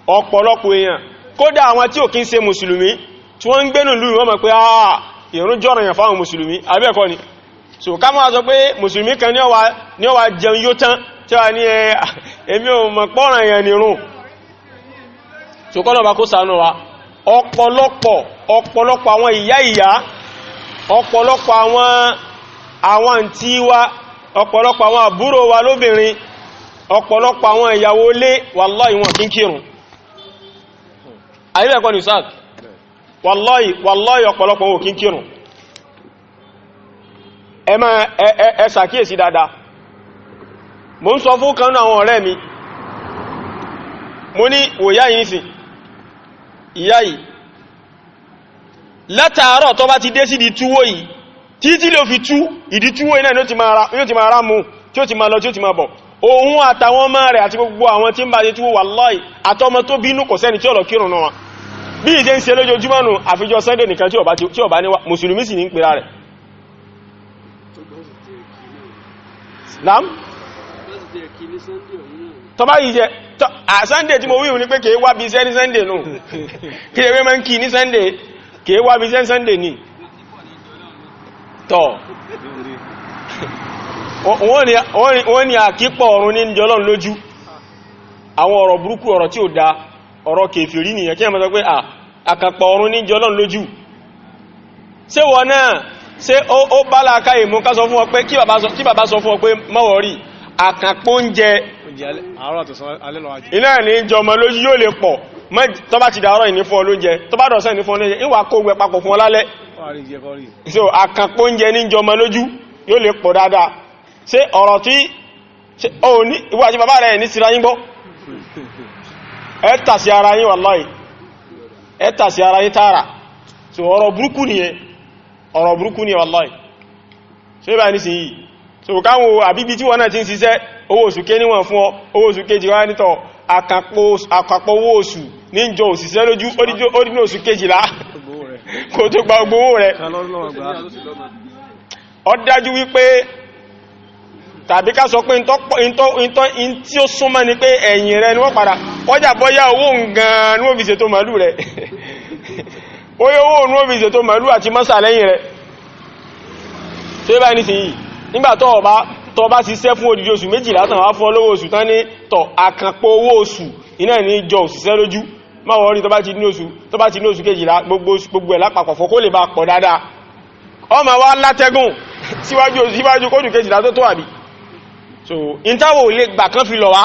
ọ̀pọ̀lọpọ̀ èèyàn kódà àwọn tí ò kí ń ṣe mùsùlùmí tí wọ́n ń gbénú lù wọ́n mọ̀ pé ìrun jọ́ranyàn fáwọn mùsùlùmí àbí ẹ̀kọ́ ni so ká máa sọ pé mùsùlùmí kan ní ó wá jẹun yóò tán tí wà ní èmi ò mọ̀ pọ́ràn èèyàn nìrun so kọ́nà bá kó ṣàánú wa ọ̀pọ̀lọpọ̀ àwọn ìyá ọ̀pọ̀lọpọ̀ àwọn àǹtí wa ọ̀pọ̀lọpọ̀ àwọn àbúrò wa lóbìnrin ọ̀pọ̀lọpọ̀ àwọn ìyàwó ilé wàláhì wọn kí ń kírun àyíbẹ̀kọ́ ni sáà wàláhì ọ̀pọ̀lọpọ̀ wọn kí ń kírun ẹ ṣàkíyèsí dáadáa mo ń sọ fún kan àwọn ọ̀rẹ́ mi mo ní òyá yìí sí ìyá yìí látàárọ̀ tó bá ti dé sí di túwó yìí títí ló fi tú ìdí túwó iná yóò ti máa rá mú tí ó ti máa lọ tí ó ti máa bọ̀ òun àtàwọn ọmọ rẹ̀ àti gbogbo àwọn tí ń bá ṣe túwó wàláhì àtọmọ tó bínú kò sẹ́ni tí ó lọ kírun náà bí ìṣe ń ṣe lójoojúmọ́ nù àfijọ́ Sunday nìkan tí ó bá ní mùsùlùmí sì ní ń pera rẹ̀ Naam? Tọba yìí jẹ́, Sunday tí mo wíhun ní pé kìí wá bí iṣẹ́ ní Sunday nù. Kí ewé mẹ́ ń kí ní Sunday, kìí wá bí iṣẹ́ Sunday ní. Tọ́. Wọ́n ni àkípọ̀ ọ̀run ní jọlọ́n lójú. Àwọn ọ̀rọ̀ burúkú ọ̀rọ̀ tí ó dá ọ̀rọ̀ kèfèrí nìyẹn kí ẹ mọ́ sọ pé àkàpọ̀ ọ̀run ní jọlọ́n lójú. Ṣé wọ́n náà ṣe ó bá láàká ìmú ká sọ fún ọ pé kí bàbá sọ fún ọ pé mọ́wọ̀ rí àkàpọ̀ oúnjẹ iná ní jọmọ lójú yóò lè pọ̀ tó bá ti dàárọ̀ ìní fún ọ lóúnjẹ tó bá dọ̀sẹ́ ìní fún ọ lóúnjẹ ìwà kó gbẹ papọ̀ fún ọ lálẹ́ so àkàpọ̀ oúnjẹ ní jọmọ lójú yóò lè pọ̀ dáadáa ṣé ọ̀rọ̀ tí ìwà àti bàbá rẹ̀ ní síra yín gbọ́ ẹ tàsí ara yín wàláhì ẹ̀ta sí ara yín tààrà so ọ̀rọ̀ burúkú ni wallahi so ibà ní sí yìí so káwọn àbíbí tí wọ́n náà ti ń ṣiṣẹ́ owó oṣù ké níwọ̀n fún ọ owó oṣù kejì wá nítọ̀ àkàpọ̀ owó oṣù ní jọ òṣìṣẹ́ lójú ó dín oṣù kejìlá kò tó gba owó rẹ̀ ó dájú wípé tàbí ká sọ pé in tí ó súnmọ́ ni pé ẹ̀yìn rẹ̀ ni wọ́n padà ọjà bọ́yá owó gan ní wọ́n fi ṣètò màálù rẹ̀ oye owó ní wọ́n fi ṣètò màálù àti mọ́sà lẹ́yìn rẹ̀ tó bá ní sí yìí nígbà tó bá ṣiṣẹ́ fún odidi oṣù méjìlá tán wá fún olówó oṣù tán ní tọ̀ àkànpọ̀ owó oṣù iná ní jọ òṣìṣẹ́ lójú máa wọ́n rí tó bá ti ní oṣù kejìlá gbogbo ẹ̀ lápapọ̀ fọ́ kó lè bá pọ̀ dáadáa ọmọ wa látẹ́gùn síwájú kódù kejìlá tó tó àbí so ìntàwò lè gbà kan fi lọ wá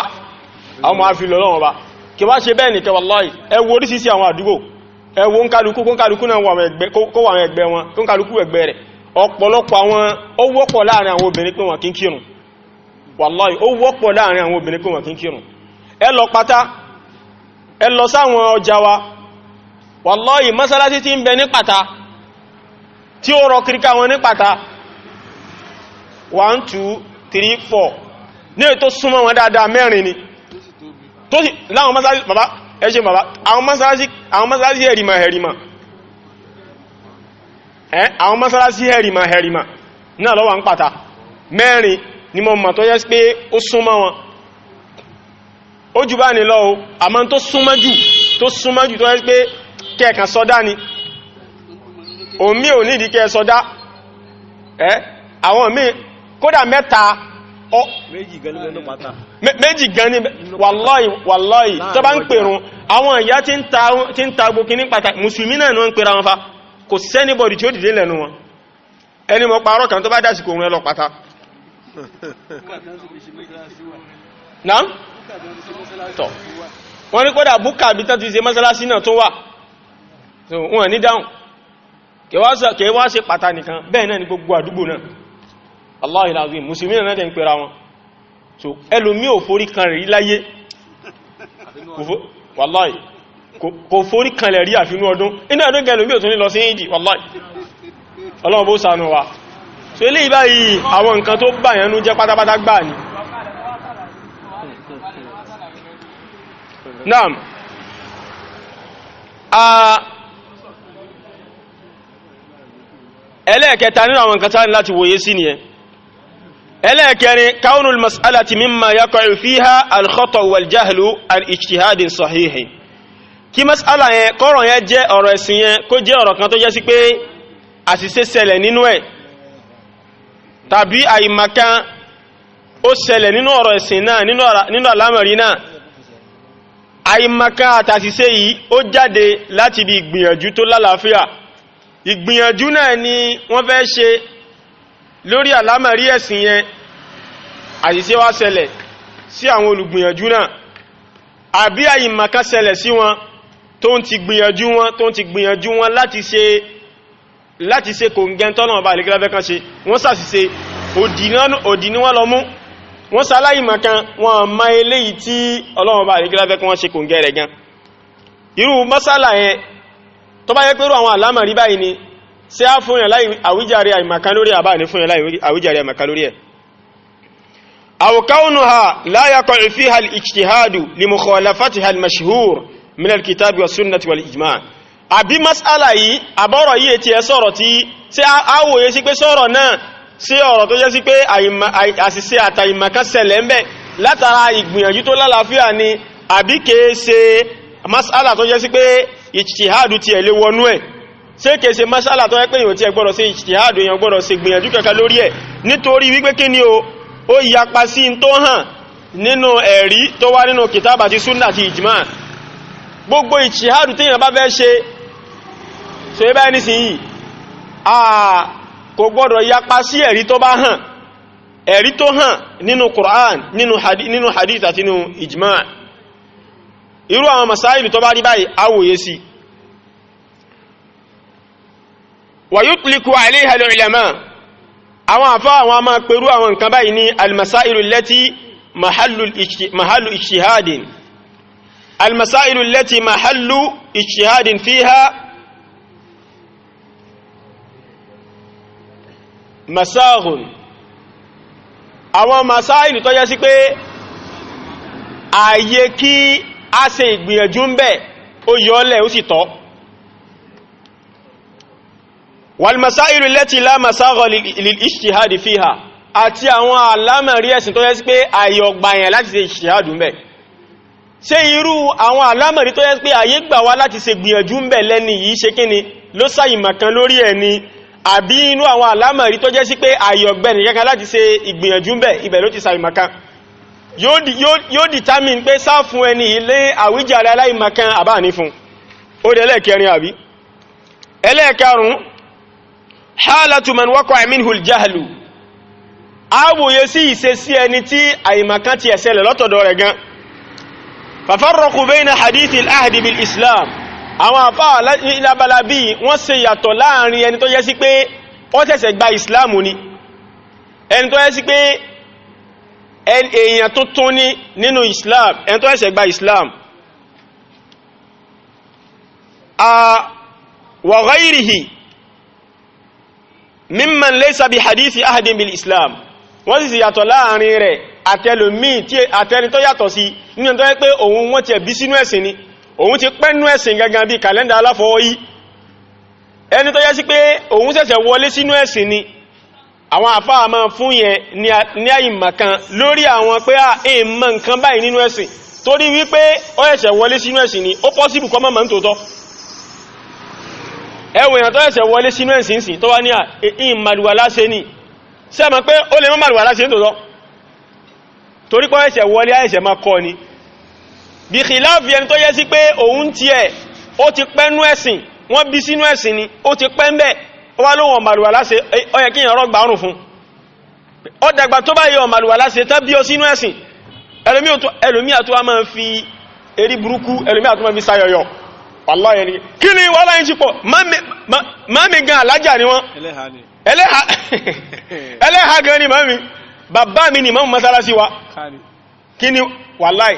àwọn máa fi lọ lọ́wọ́ bá kí wá ṣe bẹ́ẹ̀ nìkẹ́ wallahi ẹ wo oríṣiríṣi àwọn àdúgbò ẹ wo ń kálukú náà kó wà àwọn ẹgbẹ́ wọn tó ń kálukú ẹgbẹ́ rẹ̀ ọ̀pọ̀lọpọ̀ àwọn ó wọ́pọ̀ láàrin àwọn obìnrin pé wọn kí ń kírun wallahi ó wọ́pọ̀ láàrin àwọn obìnrin pé wọn kí ń kírun ẹ lọ pátá ẹ lọ sáwọn ọjà wa wallahi mọ́sálásí tí ń bẹ ní pátá tí ó rọ kíríká wọn ní pátá 1 2 3 4 ní ètò súnmọ́ wọn dáadáa mẹ́rin ni tó sì láwọn mọ́sálásí bàbá ẹṣẹ́ bàbá àwọn mọ́sálásí hẹ̀rìmà àwọn mọ́sálásí hẹ̀rìmà náà lọ́wọ́ ń pàtà mẹ́rin ni mo mọ̀ tó yẹ́ pé ó súnmọ́ wọn ó jù bá ní lọ o àmọ́ tó súnmọ́ jù tó yẹ́ pé kẹ́ẹ̀kan sọdá ni omi ò nídìí kẹ́ẹ̀ sọdá àwọn míì kódà mẹ́ta méjì gan ní wallahi tó bá ń pèrún àwọn ìyá tí ń ta gbókí ní pàtàkì mùsùlùmí náà ni wọ́n ń pèrà wọn fa kò sẹ́nibọ̀dì tí ó dìde lẹ́nu wọn ẹni mọ́ parọ́ kan tó bá dásìkò òun ẹlọ pàtà náà tọ́ wọ́n ní kódà búkà bí tán ti ṣe mọ́sálásí náà tó wà wọ́n ní dáhùn kẹwàá ṣe pàtà nìkan bẹ́ẹ̀ náà ni gbogbo àdúgbò náà Allahi alazim musulmi náà dẹ̀ ń pèrà wọn so ẹlòmí ò forí kan rẹ̀ rí láyé wallahi kò forí kan rẹ̀ rí àfinú ọdún inú ọdún gẹ̀lòmí ò tún ní lọ sí ìdí wallahi Ọlọ́run bó ṣàánú wa so ilé ìbáyìí àwọn nǹkan tó bá yẹnú jẹ́ pátápátá gbà ní naam ẹlẹ́ẹ̀kẹta nínú àwọn nǹkan tá ní láti wòye sí nìyẹn ẹlẹ́ẹ̀kẹrin kaunul mas'alati mimma yaqa'u fiha al-khata' wal-jahlu al-ijtihadin sahihin kí mas'ala yẹn kọ́rọ̀ yẹn jẹ́ ọ̀rọ̀ ẹ̀sìn yẹn kó jẹ́ ọ̀rọ̀ kan tó jẹ́ sí pé àṣìṣe ṣẹlẹ̀ nínú ẹ̀ tàbí àìmọ̀kan ó ṣẹlẹ̀ nínú ọ̀rọ̀ ẹ̀sìn náà nínú àlámọ̀rí náà àìmọ̀kan àtàṣìṣe yìí ó jáde láti bí ìgbìyànjú tó lálàáfíà ìgbìyànjú náà ni wọ́n fẹ́ ṣe lórí àlámọ̀rí ẹ̀sìn yẹn àṣìṣe wá ṣẹlẹ̀ sí àwọn olùgbìyànjú náà àbí àìmọ̀kan ṣẹlẹ̀ sí wọn tó ń ti gbìyànjú wọn láti ṣe kò ń gẹ́ tọ́nà ọba àlekíláfẹ́ kan ṣe wọ́n ṣàṣìṣe òdì ni wọ́n lọ mú wọ́n ṣaláìmọ̀kan wọn ma eléyìí tí Ọlọ́run ọba àlekíláfẹ́ kan wọ́n ṣe kò ń gẹ́ rẹ̀ gan irú mọ́sálà yẹn tó bá yẹ pé àwọn àlámọ̀rí báyìí ni ṣé á fún yẹn láì àwíjàre àìmọ̀kan lórí àbá ní fún yẹn láì àwíjàre àìmọ̀kan lórí ẹ̀ aw kaunuha la yaqa'u fiha al-ijtihadu li mukhalafatiha al-mashhur min al-kitabi wa sunnati wal ijma' àbí mas'ala yìí àbọ̀rọ̀ yìí tí ẹ sọ̀rọ̀ tí ṣé á wòye sí pé sọ̀rọ̀ náà ṣé ọ̀rọ̀ tó jẹ́ sí pé àṣìṣe àtàìmọ̀kan ṣẹlẹ̀ ńbẹ̀ látara ìgbìyànjú tó lálàáfíà ni àbí kèé ṣe mas'ala tó jẹ́ sí pé ijtihadu ti ẹ̀ lè wọnú ẹ̀ ṣé kèé ṣe mas'ala tó jẹ́ pé èèyàn tí ẹ gbọ́dọ̀ ṣe ijtihadu èèyàn gbọ́dọ̀ ṣe gbìyànjú kankan lórí ẹ̀ nítorí wípé kí ni ó yapa sí tó hàn nínú ẹ̀rí tó wá nínú kìtàbà àti súnnà àti ìjìmá gbogbo ijtihadu tí èèyàn bá fẹ́ ṣe so ẹ báyìí nísìnyí kò gbọ́dọ̀ yapa sí ẹ̀rí tó bá hàn ẹ̀rí tó hàn nínú Qur'an nínú hadith àti nínú ìjìmá irú àwọn masáìlì tó bá rí báyìí awòye sí wa yutliku alayha al-ulama àwọn àfá àwọn a máa pẹ̀rú àwọn nǹkan báyìí ní almasailu allati mahallu ijtihadin almasailu allati mahallu ijtihadin fiha masaghun àwọn masáìlì tó yẹ sí pé ààyè kí a ṣe ìgbìyànjú ń bẹ ó yọ́lẹ̀ ó sì tọ́ wal masailu allati la masagha lil ijtihadi fiha àti àwọn àlámọ̀rí ẹ̀sìn tó yẹ sí pé ààyè ọgbàyàn láti ṣe ijtihadu ń bẹ ṣé irú àwọn àlámọ̀rí tó yẹ sí pé ààyè gbà wá láti ṣe gbìyànjú ń bẹ lẹ́ni yìí ṣe kíni ló sáyìmọ̀ kan lórí ẹni àbí inú àwọn àlámọ̀rí tó jẹ́ sí pé ààyè ọgbẹ̀ni kankan láti ṣe ìgbìyànjú ń bẹ ibẹ̀ ló ti sáyìmọ̀ kan yóò determine pé sá fún ẹni ilé àwíjàre aláìmọ̀kan àbá ní fún ó dẹ̀ ẹlẹ́ẹ̀kẹrin àbí ẹlẹ́ẹ̀karùn hálàtù man waqa'a minhu al-jahlu àwòye sí ìṣesí ẹni tí àìmọ̀kan ti ẹ̀ṣẹ̀lẹ̀ lọ́tọ̀dọ̀ rẹ̀ gan fafarraqu bayna hadithi al-ahdi bil islam àwọn àfáà ìlàbàlà bí wọ́n ṣe yàtọ̀ láàrin ẹni tó yẹ sí pé ó ṣẹ̀ṣẹ̀ gba ìsìláàmù ni ẹni tó yẹ sí pé èèyàn tó tún ní nínú islam ẹni tó ṣẹ̀ṣẹ̀ gba islam wa ghayrihi mimman laysa bi hadithi ahadin bil islam wọ́n sì yàtọ̀ láàrin rẹ̀ àtẹlòmí tí àtẹni tó yàtọ̀ sí nínú tó yẹ pé òun wọ́n ti ẹ̀bí sínú ẹ̀sìn ni òun ti pẹ́nú ẹ̀sìn gangan bí kàlẹ́ndà aláfọwọ́yí ẹni tó yẹ sí pé òun ṣẹ̀ṣẹ̀ wọlé sínú ẹ̀sìn ni àwọn àfáà máa fún yẹn ní àìmọ̀kan lórí àwọn pé èèmọ̀ nǹkan báyìí nínú ẹ̀sìn torí wípé ó ṣẹ̀ṣẹ̀ wọlé sínú ẹ̀sìn ni ó pọ́síbù kọ́ mọ́ tòótọ́ ẹwọ èèyàn tó ṣẹ̀ṣẹ̀ wọlé sínú ẹ̀sìn sí tó wá ní ìmàlùwà láṣẹ ni sẹ́mọ̀ pé ó lè mọ́ màlùwà láṣẹ tòótọ́ torí pé ó ṣẹ̀ṣẹ̀ wọlé àìṣẹ̀ máa kọ́ ni bí kìláàfì ẹni tó yẹ sí pé òun tí ẹ̀ ó ti pẹ́nú ẹ̀sìn wọ́n bí sínú ẹ̀sìn ni ó ti pẹ́ ń bẹ́ ó wá lóhun ọmọlùwà láṣẹ ó yẹ kí èèyàn rọ́gbà ọrùn fún ó dàgbà tó bá yẹ ọmọlùwà láṣẹ tán bí ó sínú ẹ̀sìn ẹlòmí àtúwà máa fi erí burúkú ẹlòmí àtúwà fi sáyọyọ wallahi ẹni kí ni wọ́n láyé chípọ̀ máàmì gan alájà ni wọ́n ẹlẹ́ha gan ni máàmì bàbá mi ni máàmù mọ́sálásí wa kí ni wallahi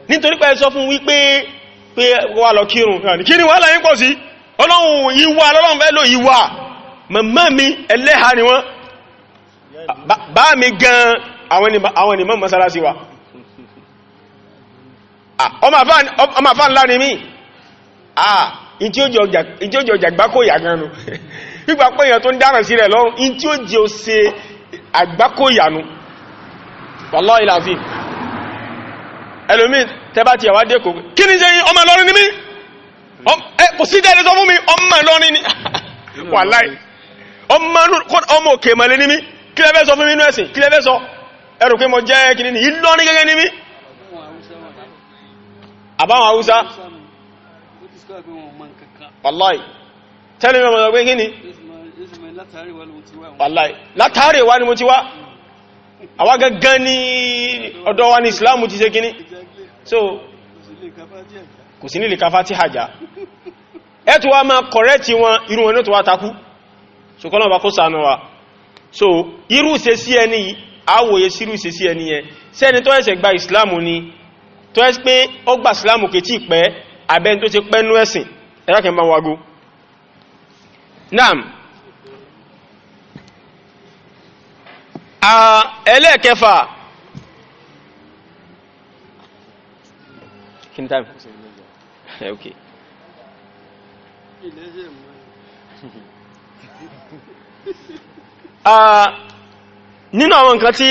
nítorí pé sọ fún wípé wà lọ kírun kí ni wọ́n láyé pọ̀ sí ọlọ́run ìwà lọ́lọ́run fẹ́ lò ìwà màmá mi ẹlẹ́ha ni wọ́n bá mi gan àwọn ni máàmù mọ́sálásí wa ọmọ àfáà ńlá ni mí ìtí ó jẹ ọjà àgbákò ìyàgánu gbígbà pé èèyàn tó ń dáràn sí rẹ̀ lọ́rùn ìtí ó jẹ ó ṣe àgbákò ìyànú wallahi alazim ẹlòmí tẹbá ti ẹ̀wà dé kò kí ní ṣe ọmọ Ìlọrin ní mí kò sí jẹ́ ẹ̀lẹ́sọ fún mi ọmọ Ìlọrin ní wallahi ọmọ òkè mọ̀lẹ́ ní mí kí lẹ́fẹ́ sọ fún mi inú ẹ̀sìn kí lẹ́fẹ́ sọ ẹrù pé mo jẹ́ kí ní Ìlọrin gẹ́gẹ́ ní mí àbáwọn Haúsá wallahi tẹ́lẹ̀ mẹ́mọ̀ ọgbẹ́ kí ni wallahi látàrí wá ni mo ti wá àwa gangan ní ọ̀dọ̀ wa ní Islam ti ṣe kíní so kò sí nílé káfà tí hajjá ẹ̀tù wa máa kọ̀rẹ́tì wọn irú wọn ní tó wá takú so kọ́nà bá kó sànú wa so irú ṣe sí ẹni àwòye sírú ṣe sí ẹni yẹn sẹ́ni tó ẹ̀ṣẹ̀ gba Islam ni tó ẹ́ pé ó gba Islam kè tí pẹ́ abẹ́ tó ti pẹ́ nú ẹ̀sìn ẹ̀rákẹ́ máa wago naam ẹlẹ́ẹ̀kẹfà kí ní time okay nínú àwọn nǹkan tí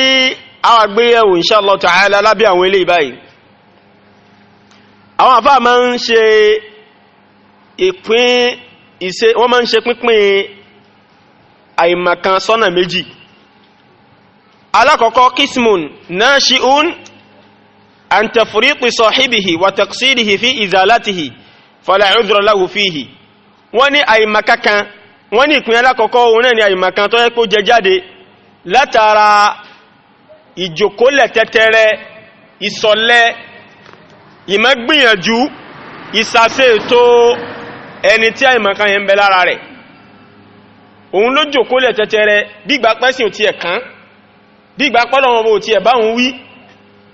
a wà gbé yẹ̀wò inshallah ta'ala lábẹ́ àwọn ilé ìbáyìí àwọn àfáà máa ń ṣe wọ́n máa ń ṣe pínpín àìmọ̀kan sọ́nà méjì alákọ̀ọ́kọ́ kismun nashi'un an tafriqi sahibihi wa taqsirihi fi izalatihi fala udhra lahu fihi wọ́n ní àìmọ̀kankan wọ́n ní ìpín alákọ̀ọ́kọ́ òun náà ni àìmọ̀kan tó yẹ kó jẹ jáde látara ìjòkólẹ̀ tẹ́tẹ́rẹ́ ìsọ̀lẹ̀ ìmọ̀gbìyànjú ìsàṣe ètò ẹni tí àìmọ̀kan yẹn ń bẹ lára rẹ̀ òun ló jòkólẹ̀ tẹ́tẹ́rẹ́ bígbà pẹ́sìn ò ti ẹ̀ kán bígbà pọ́lọ̀wọ̀n bó ti ẹ̀ bá ń wí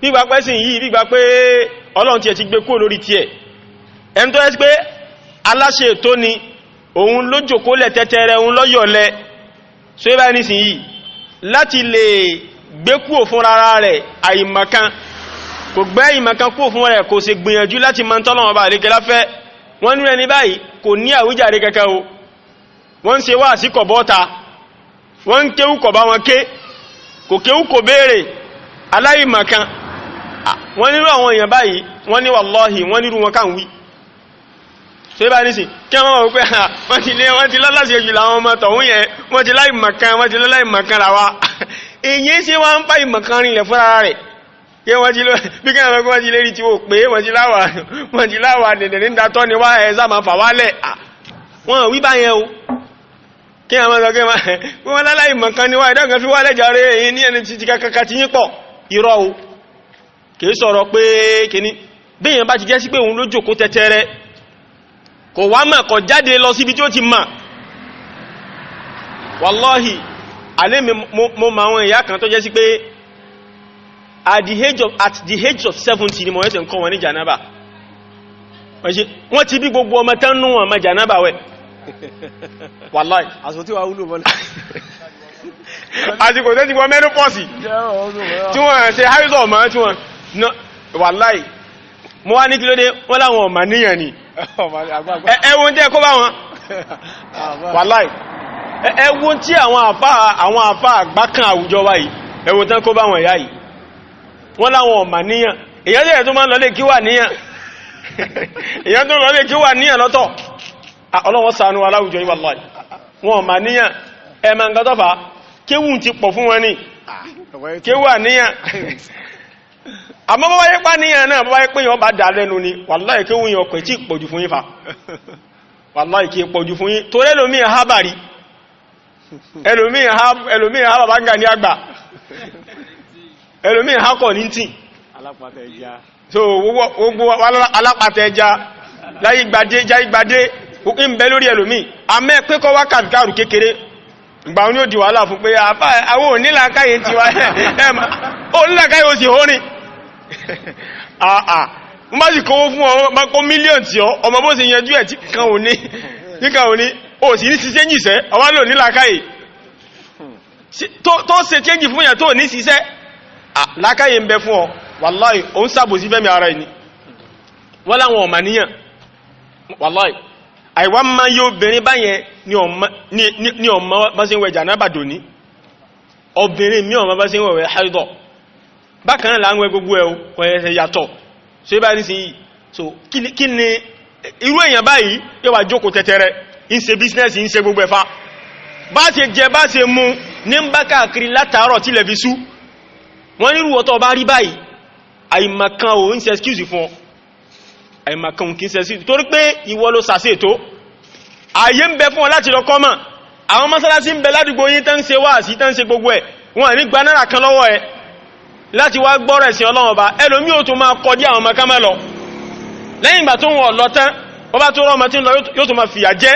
bígbà pẹ́sìn yìí bígbà pé Ọlọ́run ti ẹ̀ ti gbé kó lórí ti ẹ̀ ẹni tó ẹ́sì pé aláṣẹ ètò ni òun ló jòkólẹ̀ tẹ́tẹ́rẹ òun lọ́yọ̀lẹ̀ so ibá nísìn yìí láti lè gbé kúrò fún rárá rẹ̀ àìmọ̀kan kò gbé àìmọ̀kan kúrò fún rẹ̀ kò sì gbìyànjú láti mọ̀ tọ́lọ́wọ́ bá àlékẹ́ láfẹ́ wọ́n ní ẹni báyìí kò ní àwíjàre kẹ́kẹ́ o wọ́n ń ṣe wá sí kọ̀bọ́ta wọ́n ń kéwú kọ̀ bá wọn ké kò kéwú kò béèrè aláìmọ̀kan wọ́n nírú àwọn èèyàn báyìí wọ́n ní wàlọ́hì wọ́n nírú wọn kàn wí ṣe bá ní sí kí wọ́n wọ́n pé wọ́n ti lọ́lọ́sí ojú làwọn ọmọ tọ̀hún yẹn wọ́n ti láìmọ̀kan làwá èyí sí wọ́n ń pa ìmọ̀kan rinlẹ̀ fún ara rẹ̀ kí wọ́n ti lọ bí kí wọ́n ti lérí tí ó pé wọ́n ti láwà dẹ̀dẹ̀ ní datọ́ ni wá ẹ̀ sáà máa fà wálẹ̀ wọ́n wí báyẹn o kí àwọn ọmọ ọgbẹ́ wọ́n láìmọ̀kan ni wá ẹ̀dọ́gbẹ́ fi wálẹ̀ jàre èyí ní ẹni ti kàkàkà ti yín pọ̀ irọ́ o kìí sọ̀rọ̀ pé kìíní bí èèyàn bá ti jẹ́ sí pé òun ló jókòó tẹ́tẹ́rẹ́ kò wá mọ̀ kò jáde lọ síbi tí ó ti mọ̀ wallahi alẹ́ mo ma àwọn ìyá kan tó jẹ́ sí pé at the age of 70 ni mo ẹ́sẹ̀ ń kọ́ wọn ní jànábà wọ́n ti bí gbogbo ọmọ tán nú wọn ma jànábà wẹ́ wallahi àsìkò tí wà wúlò mọ́lá àsìkò tó ti wọ́n mẹ́nu pọ̀ sí tí wọ́n ṣe haizọ̀ mọ́ tí wọ́n wallahi mo wá ní kí ló dé wọ́n láwọn ọmọ níyàn ni ẹwọ́n tẹ́ kó bá wọn wallahi ẹwọ́n tí àwọn àfá àgbákan àwùjọ wáyìí ẹwọ́n tán kó bá wọn ìyá yìí wọ́n láwọn ọmọ níyàn èyàn tẹ́yẹ̀ tó máa ń lọlé kí wà níyàn èyàn tó lọlé kí wà níyàn lọ́tọ̀ ọlọ́wọ́ ṣàánú aláwùjọ yìí wallahi wọn ọmọ níyàn ẹ̀mà nǹkan tọ́fà kéwù ti pọ̀ fún wọn ní kéwù àníyàn àmọ́ bọ́bá yẹ́ pá níyàn náà bọ́bá yẹ́ pé yàn bá dà lẹ́nu ni wàláhì kéwù yàn kò tí pọ̀jù fún yín fa wàláhì kí pọ̀jù fún yín torí ẹlòmí àhábàrí ẹlòmí àhábàbá ń gà ní àgbà ẹlòmí àhákọ̀ ní tí so gbogbo alápàtẹ ẹja láyígbadé ń bẹ lórí ẹlòmí àmẹ́ pẹ́kọ́ wákàtàrù kékeré ìgbà wọn ni ó di wàhálà fún pé àwọn onílàkáyé ti wá ẹ̀mà onílàkáyé ó sì hórin àà ń bá sì kówó fún ọ bá kó mílíọ̀n tí ọmọ bó ṣe yanjú ẹ̀ tí kan ò ní ó sì ní ṣiṣẹ́ yìíṣẹ́ ọwá lò nílàkáyé tó ṣe change fún yà tó ní ṣiṣẹ́ lákáyé ń bẹ fún ọ wàláì ó ń sàbòsí fẹ́mi ara ẹni wọ́n láwọn ọmọ níyàn wàláì àìwá máa yóò obìnrin báyẹn ní ọmọ bá ṣe ń wẹ jànábà dòní obìnrin mí ọmọ bá ṣe ń wẹ̀wẹ̀ haidọ̀ bákan náà láwọn gbogbo ẹ̀ kò ẹ̀ṣẹ̀ yàtọ̀ ṣe bá ní sí yìí so kí ni irú èèyàn báyìí yóò wà jókòó tẹ́tẹ́rẹ́ ń ṣe bísínẹ́sì ń ṣe gbogbo ẹ̀fà bá ṣe jẹ bá ṣe mú ní ń bá káàkiri látàárọ̀ tí lẹ̀ fi sú wọ́n nírú ọ̀tọ̀ bá rí báyìí àìmọ̀kan ò ń ṣe excuse fún ọ àìmọ̀kan kìí ṣe sí torí pé ìwọ ló sàṣe ètò ayé ń bẹ fún ọ láti lọ kọ́mọ̀ àwọn mọ́sálásí ń bẹ ládùúgbò yín tán ṣe wáàsí tán ṣe gbogbo ẹ̀ wọ́n ní gba náírà kan lọ́wọ́ ẹ láti wá gbọ́rọ̀ ẹ̀sìn Ọlọ́run Ọba ẹlòmí ò tó máa kọjá àwọn ọmọ kámẹ́ lọ lẹ́yìn ìgbà tó wọ́n lọ tán ọba tó rọ́ ọmọ tí ń lọ yóò tó máa fìyà jẹ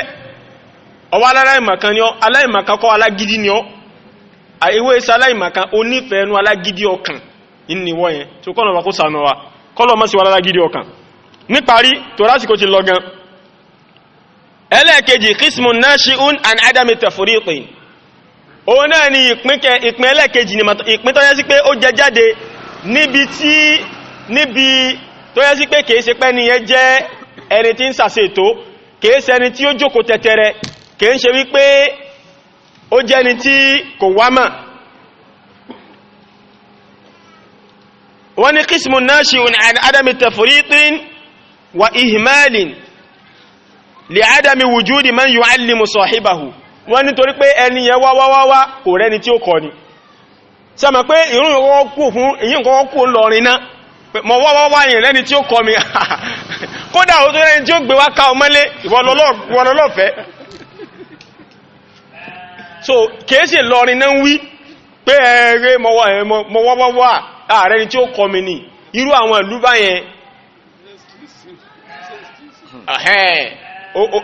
ọwọ́ aláìmọ̀kan ni ọ aláìmọ̀kan kọ́ alágídí ni ọ àìwé isa aláìmọ̀kan onífẹ̀ẹ́nu alágídí ọkàn ìníwọ́ yẹn tó kọ́nà wà kó sànà wa kọ́lọ̀ mọ́ sí wa alágídí ọkàn níparí tó rásìkò ti lọ gan ẹlẹ́ẹ̀kejì qismun nashi'un an adami tafriqin òun náà ni ìpín ẹlẹ́ẹ̀kejì ni ìpín tó yẹ sí pé ó jẹ jáde níbi tó yẹ sí pé kìí ṣe pé nìyẹn jẹ́ ẹni tí ń ṣàṣe ètò kìí ṣe ẹni tí ó jókòó tẹ́tẹ́rẹ́ kìí ṣe wípé ó jẹ́ ẹni tí kò wá mà wọ́n ní qismun nashi'un an adami tafriqin wa ihmalin li adami wujudi man yu'allimu sahibahu wọ́n ní torí pé ẹni yẹn wá kò rẹ́ni tí ó kọ́ ni sẹ́mọ̀ pé ìrún ìkọ́kọ́ kú lọrin náà mọ̀ wá yìí rẹ́ni tí ó kọ́ mi kódà ó tó rẹ́ni tí ó gbé wá ká ọmọlé ìwọ̀lọ́lọ́fẹ́ so kèése lọrin náà wí pé ẹ̀rẹ́ mọ̀ wá rẹ́ni tí ó kọ́ mi ní irú àwọn ìlú báyẹn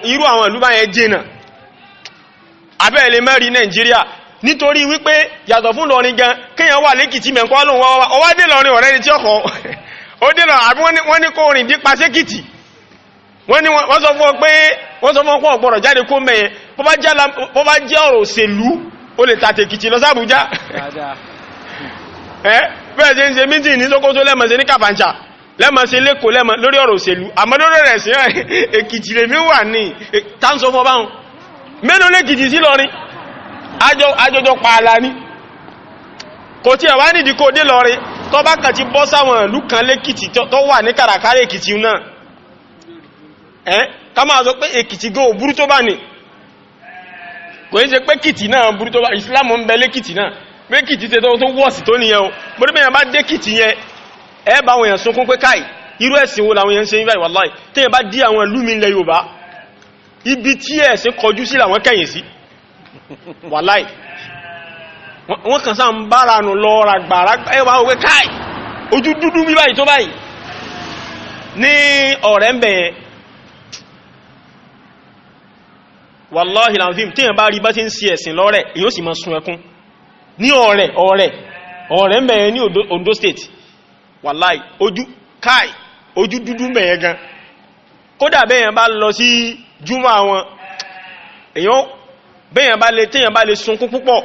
irú àwọn ìlú báyẹn jìnà abẹ́ẹ̀lẹ̀ mẹ́rin Nàìjíríà nítorí wípé yàtọ̀ fún lọrin gan kíyàn wà lẹ́kìtì mẹ́kọ́ lóun ọwá dé lọrin ọ̀rẹ́ ni tí ọkọ̀ ó dé lọ àbí wọ́n ní kó rìn dípa sékìtì wọ́n sọ fún ọ gbọ́dọ̀ jáde kó mẹ́yẹn bó bá jẹ́ ọ̀rọ̀ òṣèlú ó lè tàtẹ̀ Èkìtì lọ sàbújá bẹ́ẹ̀ ṣe ń ṣe mítì ní Sókótó lẹ́mọ̀ sí ní Kàfàǹṣà lẹ́mọ̀ sí lẹ́kọ̀ọ́ lẹ́mọ̀ lórí ọ̀rọ̀ òṣèlú àmọ́ lórí rẹ̀ sí Èkìtì lè mí wà ní táǹsọ fún ọbáhùn mélòó lẹ́kìtì sí lọrin àjọjọ pààlà ní kò tí ẹ̀wà nídìí kó dé lọrin tó bá kàn ti bọ́ sáwọn ìlú kan lẹ́kìtì tó wà ní kàràkàrà Èkìtì náà ká máa sọ pé Èkìtì gan ò burú tó bá ní kò ń ṣe pé Èkìtì náà burú tó bá ìsìlámù ń bẹ lẹ́kìtì náà pé Èkìtì tẹ́ tó wọ́ọ̀sì tó nìyẹn o mo rí bẹ́yàn bá dé Èkìtì yẹn ẹ bá wọn yẹn sunkún pé káì irú ẹ̀sìn wo làwọn yẹn ń ṣe níbàí wàláì tẹ́yàn bá dí àwọn ìlú mi ilẹ̀ Yorùbá ibi tí ẹ̀sìn kọjú sí làwọn kẹ́yìn sí wàláì wọ́n kàn sáà ń bára nù lọ ra gbàrá ẹwà òwe káì ojú dúdú bí báyìí tó báyìí ní ọ̀rẹ́ ń bẹ̀yẹn wàláhì láàfíìm tí yẹn bá rí bá ti ń sí ẹ̀sìn lọ́rẹ̀ èyí ó sì máa sun ẹkún ní ọ̀rẹ́ ń bẹ̀yẹn ní Ondo State wàláhì ojú dúdú bẹ̀yẹn gan kódà bẹ́yẹn bá lọ sí júmọ́ àwọn èyàn bẹ́yẹn bá lè sunkún púpọ̀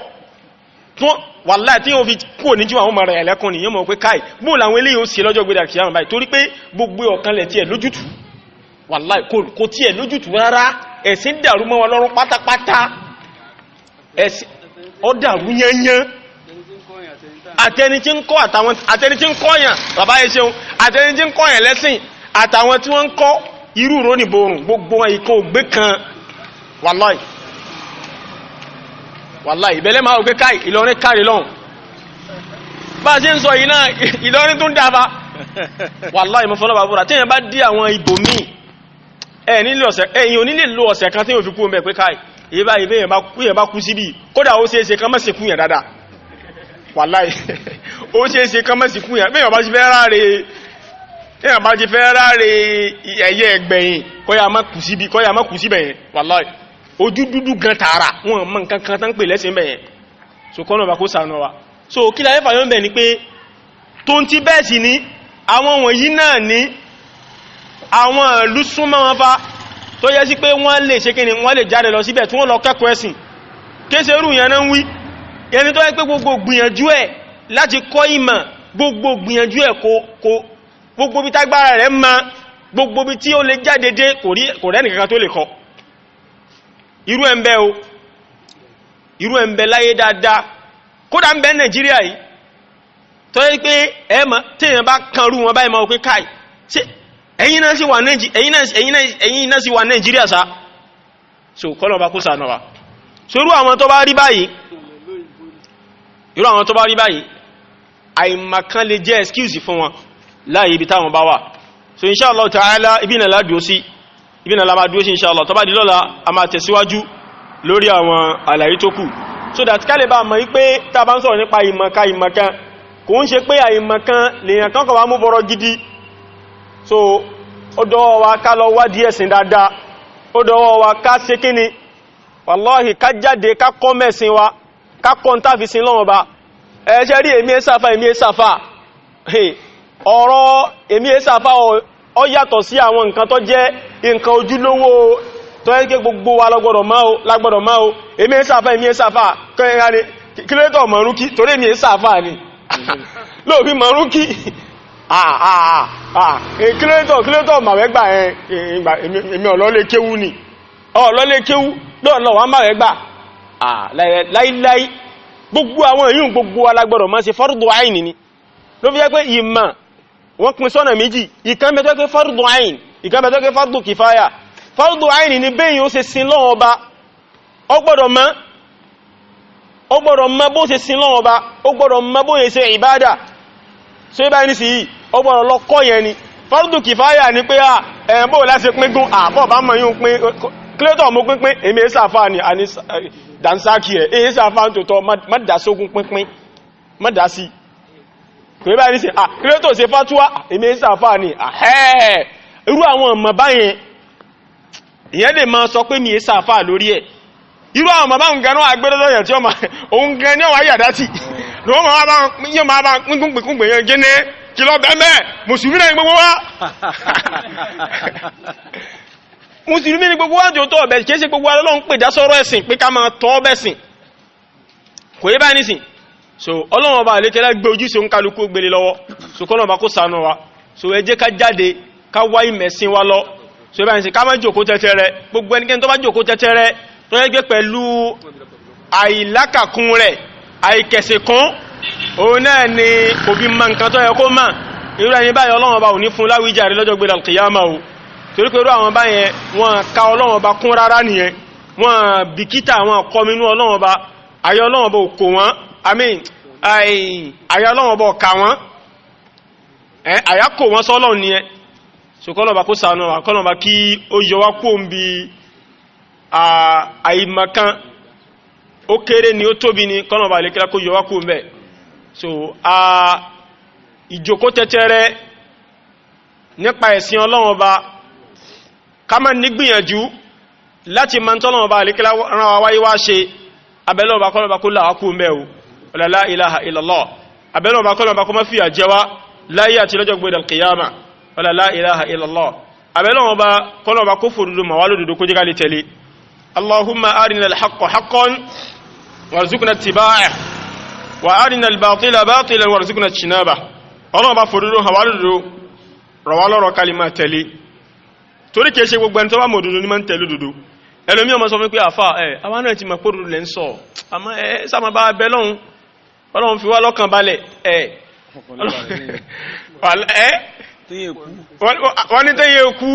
wàláhì tí yóò fi kúrò ní júmọ́ àwọn ọmọ rẹ̀ ẹ̀lẹ́kùn nìyàn mọ̀ pé káì bóò làwọn eléyìí ó sì lọ́jọ́ gbé dàkì àwọn báyìí torí pé gbogbo ọ̀kan lẹ̀ tí ẹ̀ lójútù wàláhì kò tí ẹ̀ lójútù rárá ẹ̀sìn dàrú mọ́ wọn lọ́rùn pátápátá ẹ̀sìn ó dàrú yányán àtẹni tí ń kọ́ yàn bàbá ẹṣẹ́un àtẹni tí ń kọ́ yàn lẹ́sìn àtàwọn tí wọ́n ń kọ́ irú rónìborùn gbogbo ìkan ògbé kan wàláì ìbẹ̀lẹ̀ máa ògbé káì Ìlọrin kárí lọ́hùn bá ṣe ń sọ yìí náà Ìlọrin tó ń dáfa wàláì mọ́fọ́lọ́ bàbúrà tí èyàn bá dí àwọn ibò míì ẹ̀yìn onílè lo ọ̀sẹ̀ kan tí yóò fi kú mẹ́ pé káì ìbẹ̀yàn bá kú síbí kódà ó ṣe é ṣe kan mọ́ sí kú yàn dáadáa wàláì ó ṣe é ṣe kan mọ́ sí kú yàn bẹ́yàn bá ti fẹ́ ráre ẹ̀yẹ ẹgbẹ̀yìn kọ́yà má kú síbẹ̀ yẹn wàláì ojú dúdú gan tààrà wọn mọ́ nǹkan kan tán pè lẹ́sìn bẹ̀yẹn so kọ́nà bá kó sànà wa so kí láyé fàyọ́ bẹ̀ ni pé tó ń ti bẹ́ẹ̀ sí ní àwọn wọ̀nyí náà ní àwọn ìlú súnmọ́ wọn fa tó yẹ sí pé wọ́n lè ṣe kíni wọ́n lè jáde lọ síbẹ̀ tí wọ́n lọ kẹ́kọ̀ọ́ ẹ̀sìn kéṣe rú yẹn náà ń wí ẹni tó yẹ pé gbogbo gbìyànjú ẹ̀ láti kọ́ ìmọ̀ gbogbo gbìyànjú ẹ̀ gbogbo bí tágbára rẹ̀ ma gbogbo bí tí ó lè jáde dé kò rẹ́ nìkankan tó lè kọ́ irú ẹ̀ ń bẹ o irú ẹ̀ ń bẹ láyé dáadáa kódà ń bẹ Nàìjíríà yìí tó yẹ pé ẹ̀mọ́ téèyàn bá kan rú wọn báyìí máa pé káì ẹ̀yin náà sì wà Nàìjíríà sá so kọ́nà bá kó sànà wa so irú àwọn tó bá rí báyìí àìmọ̀kan lè jẹ́ excuse fún wọn láàyè ibi táwọn bá wà so inṣáàlá ta'ala ibi náà ládùú sí ibi náà lámà dúó sí inṣáàlá tó bá di lọ́la a máa tẹ̀síwájú lórí àwọn àlàyé tó kù so that ká lè bá mọ̀ wípé tá bá ń sọ̀rọ̀ nípa ìmọ̀kan kò ń ṣe pé àìmọ̀kan lèèyàn kan kọ̀ wá mú bọ́rọ̀ gidi so ó dọ́wọ́ wa ká lọ wádìí ẹ̀sìn dáadáa ó dọ́wọ́ wa ká ṣe kíni wàláhì ká jáde ká kọ́ mẹ́sìn wa ká kọ́ ń tàfi sin lọ́wọ́ ba ẹ̀ṣẹ́ rí èmi ẹ́sàfà ọ̀rọ̀ èmi ẹ́sàfà ọ yàtọ̀ sí àwọn nǹkan tó jẹ́ nǹkan ojúlówó tó yẹ́ kí gbogbo wa lágbọ́dọ̀ máa o èmi ẹ́sàfà kílódétọ̀ mọ̀rúnkí torí èmi ẹ́sàfà ni lóòbí mọ̀rúnkí kílódétọ̀ màwẹ́gbà èmi ọ̀lọ́lé kéwú ni ọ̀lọ́lé kéwú lọ́ọ̀lọ́ wà màwẹ́gbà láíláí gbogbo àwọn èyí gbogbo alágbọ́dọ̀ máa ṣe fardu àìní ni ló fi jẹ́ pé ìmọ̀ wọ́n pín sọ́nà méjì ìkan bẹ̀ tó pé fardu àìní ìkan bẹ̀ tó pé fardu kìfáyà fardu àìní ni bẹ́yìn ó ṣe sin lọ́wọ́ ọba ó gbọ́dọ̀ mọ̀ bó ṣe sin lọ́wọ́ ọba ó gbọ́dọ̀ mọ̀ bó ṣe ìbádà so ibá ní sí yìí ó gbọ́dọ̀ lọ kọ́ yẹn ni fardu kìfáyà ni pé ẹ̀bọ́ láti pín gún àbọ̀ bá mọ̀ yíò pín kílótọ̀ mú pínpín èmi ẹ́sàfà ni dansaki rẹ̀ èyí sáfà ń tòótọ́ má dá sógún pínpín má dá sí kò rí báyìí ní sí kílótò ṣe fátúwá èmi sáfà ni irú àwọn ọmọ báyẹn ìyẹn lè máa sọ pé mi è sáfà lórí ẹ̀ irú àwọn ọmọ báyẹn gan-an agbẹ́rẹ́lọ́yàn tí òun gan ní ọwà yàdá tí yóò máa bá pínpín yẹn gẹ́nẹ́ kí lọ bẹ́ẹ̀ mùsùlùmí náà gbogbo wá mùsùlùmí ni gbogbo wájú tó ọ̀bẹ̀ kìí ṣe gbogbo Ọlọ́run pè dá sọ́rọ̀ ẹ̀sìn pé ká máa tọ́ ọbẹ̀ sìn kò yé báyìí nísìn so Ọlọ́run ọba àlékẹ́lá gbé ojúṣe ń kálukú gbélé lọ́wọ́ so kọ́nà ọba kó ṣàánú wa so ẹ jẹ́ ká jáde ká wá ìmẹ̀sìn wa lọ so báyìí nísìn ká má jòkó tẹ́tẹ́rẹ́ gbogbo ẹnikẹ́ni tó bá jòkó tẹ́tẹ́rẹ́ tó yẹ gbé pẹ̀lú àìlákàkún rẹ̀ àìkẹsẹ̀ kan òun náà ni kò bí mọ nǹkan tó yẹ kó mọ̀ irú ẹni báyìí Ọlọ́run ọba ò ní fún láwíjàre lọ́jọ́ gbé al-qiyama o torí pé irú àwọn báyẹn wọn ka Ọlọ́run ọba kún rárá nìyẹn wọn bìkítà wọn kọminú Ọlọ́run ọba ayé Ọlọ́run ọba ò kò wọ́n ayé Ọlọ́run ọba ọ̀ka wọ́n àyà kò wọ́n sọ́lọ́run nìyẹn so kọ́lọ̀ ọba kó ṣàánú wa kọ́lọ̀ ọba kí ó yọ wá kó ń bi àìmọ̀kan ó kéré ni ó tóbi ni kọ́lọ̀ ọba lè kíra kó yọ wá kó ń bẹ̀ so ìjókòó tẹ́tẹ́rẹ́ nípa ẹ̀sìn Ọlọ́run ọba ká má nígbìyànjú láti máa tọ́lọ́run ọba àlékẹ́lá rán wa wáyé wá ṣe abẹ́lẹ́ ọba kọ́lọ̀ ọba kó là wá kú mẹ́ o la ilaha illallah abẹ́lẹ́ ọba kọ́lọ̀ ọba kó má fìyà jẹ wá láyé àti lọ́jọ́ gbé al-qiyama la ilaha illallah abẹ́lẹ́ ọba kọ́lọ̀ ọba kó fòdodo mà wá lódodo kó jẹ́ ká lè tẹ̀lé allahumma arina al-haqqa haqqan warzuqna ittiba'ah wa arina al-batila batilan warzuqna ijtinabah ọlọ́ọ̀bá fòdodo hàn wá lódodo rọ̀ wá lọ́rọ̀ kalima tẹ̀lé torí kìí ṣe gbogbo ẹni tó bá mọ̀ òdodo ní máa ń tẹ̀lé òdodo ẹlòmí ọmọ sọ fún pé àfà àwọn náà ti mọ̀ pé òdodo lẹ́ ń sọ àmọ́ sáàmà bá bẹ lọ́hun Ọlọ́run fi wá lọ́kàn balẹ̀ wọ́n ní tẹ́yẹ kú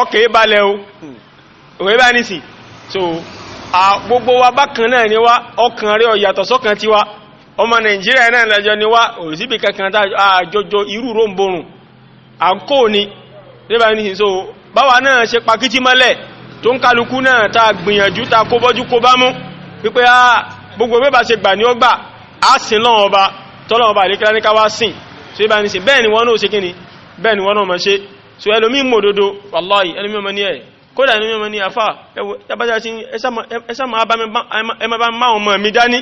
ọkẹ̀ balẹ̀ o òwe bá ní sí so gbogbo wa bákan náà ni wá ọkàn rẹ̀ ó yàtọ̀ sọ́kàn tiwa ọmọ Nàìjíríà náà lẹ́jọ́ ni wá òsìbí kankan àjọjọ irú ròǹborùn àkó ni níbà ní so báwa náà ṣe pàkítí mọ́lẹ̀ tó ń kálukú náà ta gbìyànjú ta kó bọ́jú kó bá mú wípé gbogbo bẹ́bà ṣe gbà ní ó gbà á sìn lọ́wọ́ ọba tọ́lọ́wọ́ ọba àlékẹ́lá ní káwá sìn so ibà ní sí bẹ́ẹ̀ ni wọ́n náà ṣe kíni bẹ́ẹ̀ ni wọ́n náà mọ̀ ṣe so ẹlòmí mọ̀ òdodo wallahi ẹlòmí ọmọ ní ẹ̀ kódà ẹlòmí ọmọ ní àfà ẹmọ bá máa ọmọ mi dání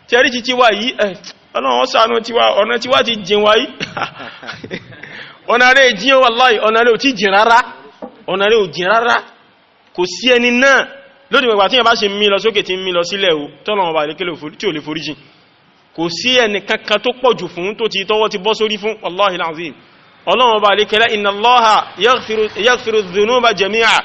tí ẹrí ti wá yìí Ọlọ́run ṣàánú tiwa ọ̀nà tiwa ti jìn wáyí ọ̀nà rẹ̀ jí wallahi ọ̀nà rẹ̀ ò tí jìn rárá ọ̀nà rẹ̀ ò jìn rárá kò sí ẹni náà lórí ìgbà tí yẹn bá ṣe mí lọ sókè tí mí lọ sílẹ̀ o tọ́lọ̀wọ̀n bá lékélé tí ò lè foríjìn kò sí ẹni kankan tó pọ̀ jù fún tó ti tọwọ́ ti bọ́ sórí fún wallahi alazim Ọlọ́run bá lékélé inna Allaha yaghfiru dhunuba jami'a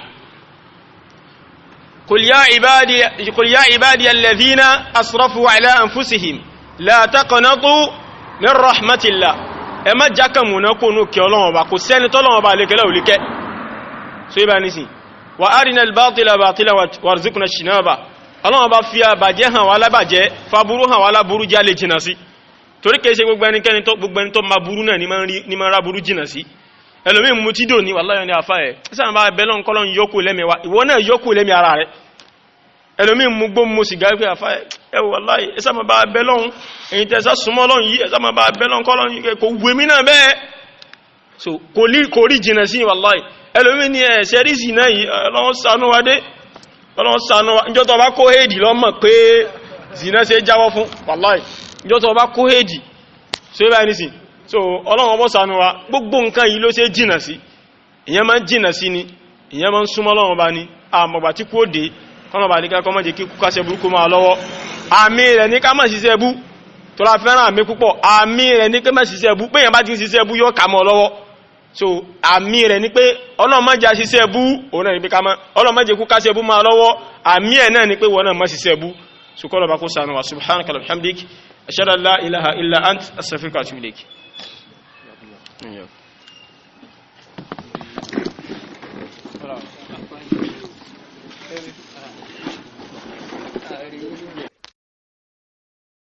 qul ya ibadiya alladhina asrafu ala anfusihim la taqnatu min rahmatillah ẹ má jákàmù náà kó nù kí Ọlọ́run ọba kò sẹ́ni tọ́lọ́run ọba lè kẹ́lẹ̀ òlíkẹ́ so ibá ní sí wa arina al-batila batila warzuqna ijtinaba Ọlọ́run ọba fi àbàjẹ́ hàn wá lábàjẹ́ fàbúrú hàn wá lábúrú já lè jìnà sí torí kèése gbogbo ẹni tó ma burú náà ní ma rá burú jìnà sí ẹlòmí mú tí dò ní wallahi ní àfá ẹ̀ sáà bá bẹ́lọ́n kọ́lọ́n yókù lẹ́mẹ̀wá ìwọ náà yókù lẹ́mẹ̀ ara rẹ̀ ẹlòmí mú gbó mú sìgá pé àfá ẹ̀ wallahi ẹsà ma bá bẹ́lọ́n èyí tẹ́sà súnmọ́ lọ́n yìí ẹsà ma bá bẹ́lọ́n kọ́lọ́n yìí kò wé mí náà bẹ́ẹ̀ so kò rí jìnà sí wallahi ẹlòmí ní ẹ̀ṣẹ́ rí sí náà yìí Ọlọ́run ṣàánú wa dé Ọlọ́run ṣàánú wa níjọ́ tó bá kó héèdì lọ́mọ̀ pé zina ṣe jáwọ́ fún wallahi níjọ́ tó bá kó héèdì so ibà ní sí so Ọlọ́run ọmọ ṣàánú wa gbogbo nǹkan yìí ló ṣe jìnà sí ìyẹn máa ń jìnà sí ni ìyẹn máa ń súnmọ́ Ọlọ́run bá ní àmọ̀gbà tí kú ó dé kọ́nà bá ní ká kọ́mọ́ jẹ́ kí kú kásẹ̀ burúkú máa lọ́wọ́ àmì rẹ̀ ní ká má ṣiṣẹ́ bú tó la fẹ́ràn àmì púpọ̀ àmì rẹ̀ ní ká má ṣiṣẹ́ bú pé èèyàn bá ti ń ṣiṣẹ́ bú yóò kà mọ́ lọ́wọ́ so àmì rẹ̀ ní pé Ọlọ́run má jẹ́ ṣiṣẹ́ bú òun náà ní pé ká má Ọlọ́run má jẹ́ kú kásẹ̀ bú máa lọ́wọ́ àmì ẹ̀ náà ní pé wọ́n náà má ṣiṣẹ́ bú so kọ́nà bá kó ṣàánú wa subhanaka wa bihamdik ashhadu an la ilaha illa ant astaghfiruka wa atubu ilayk.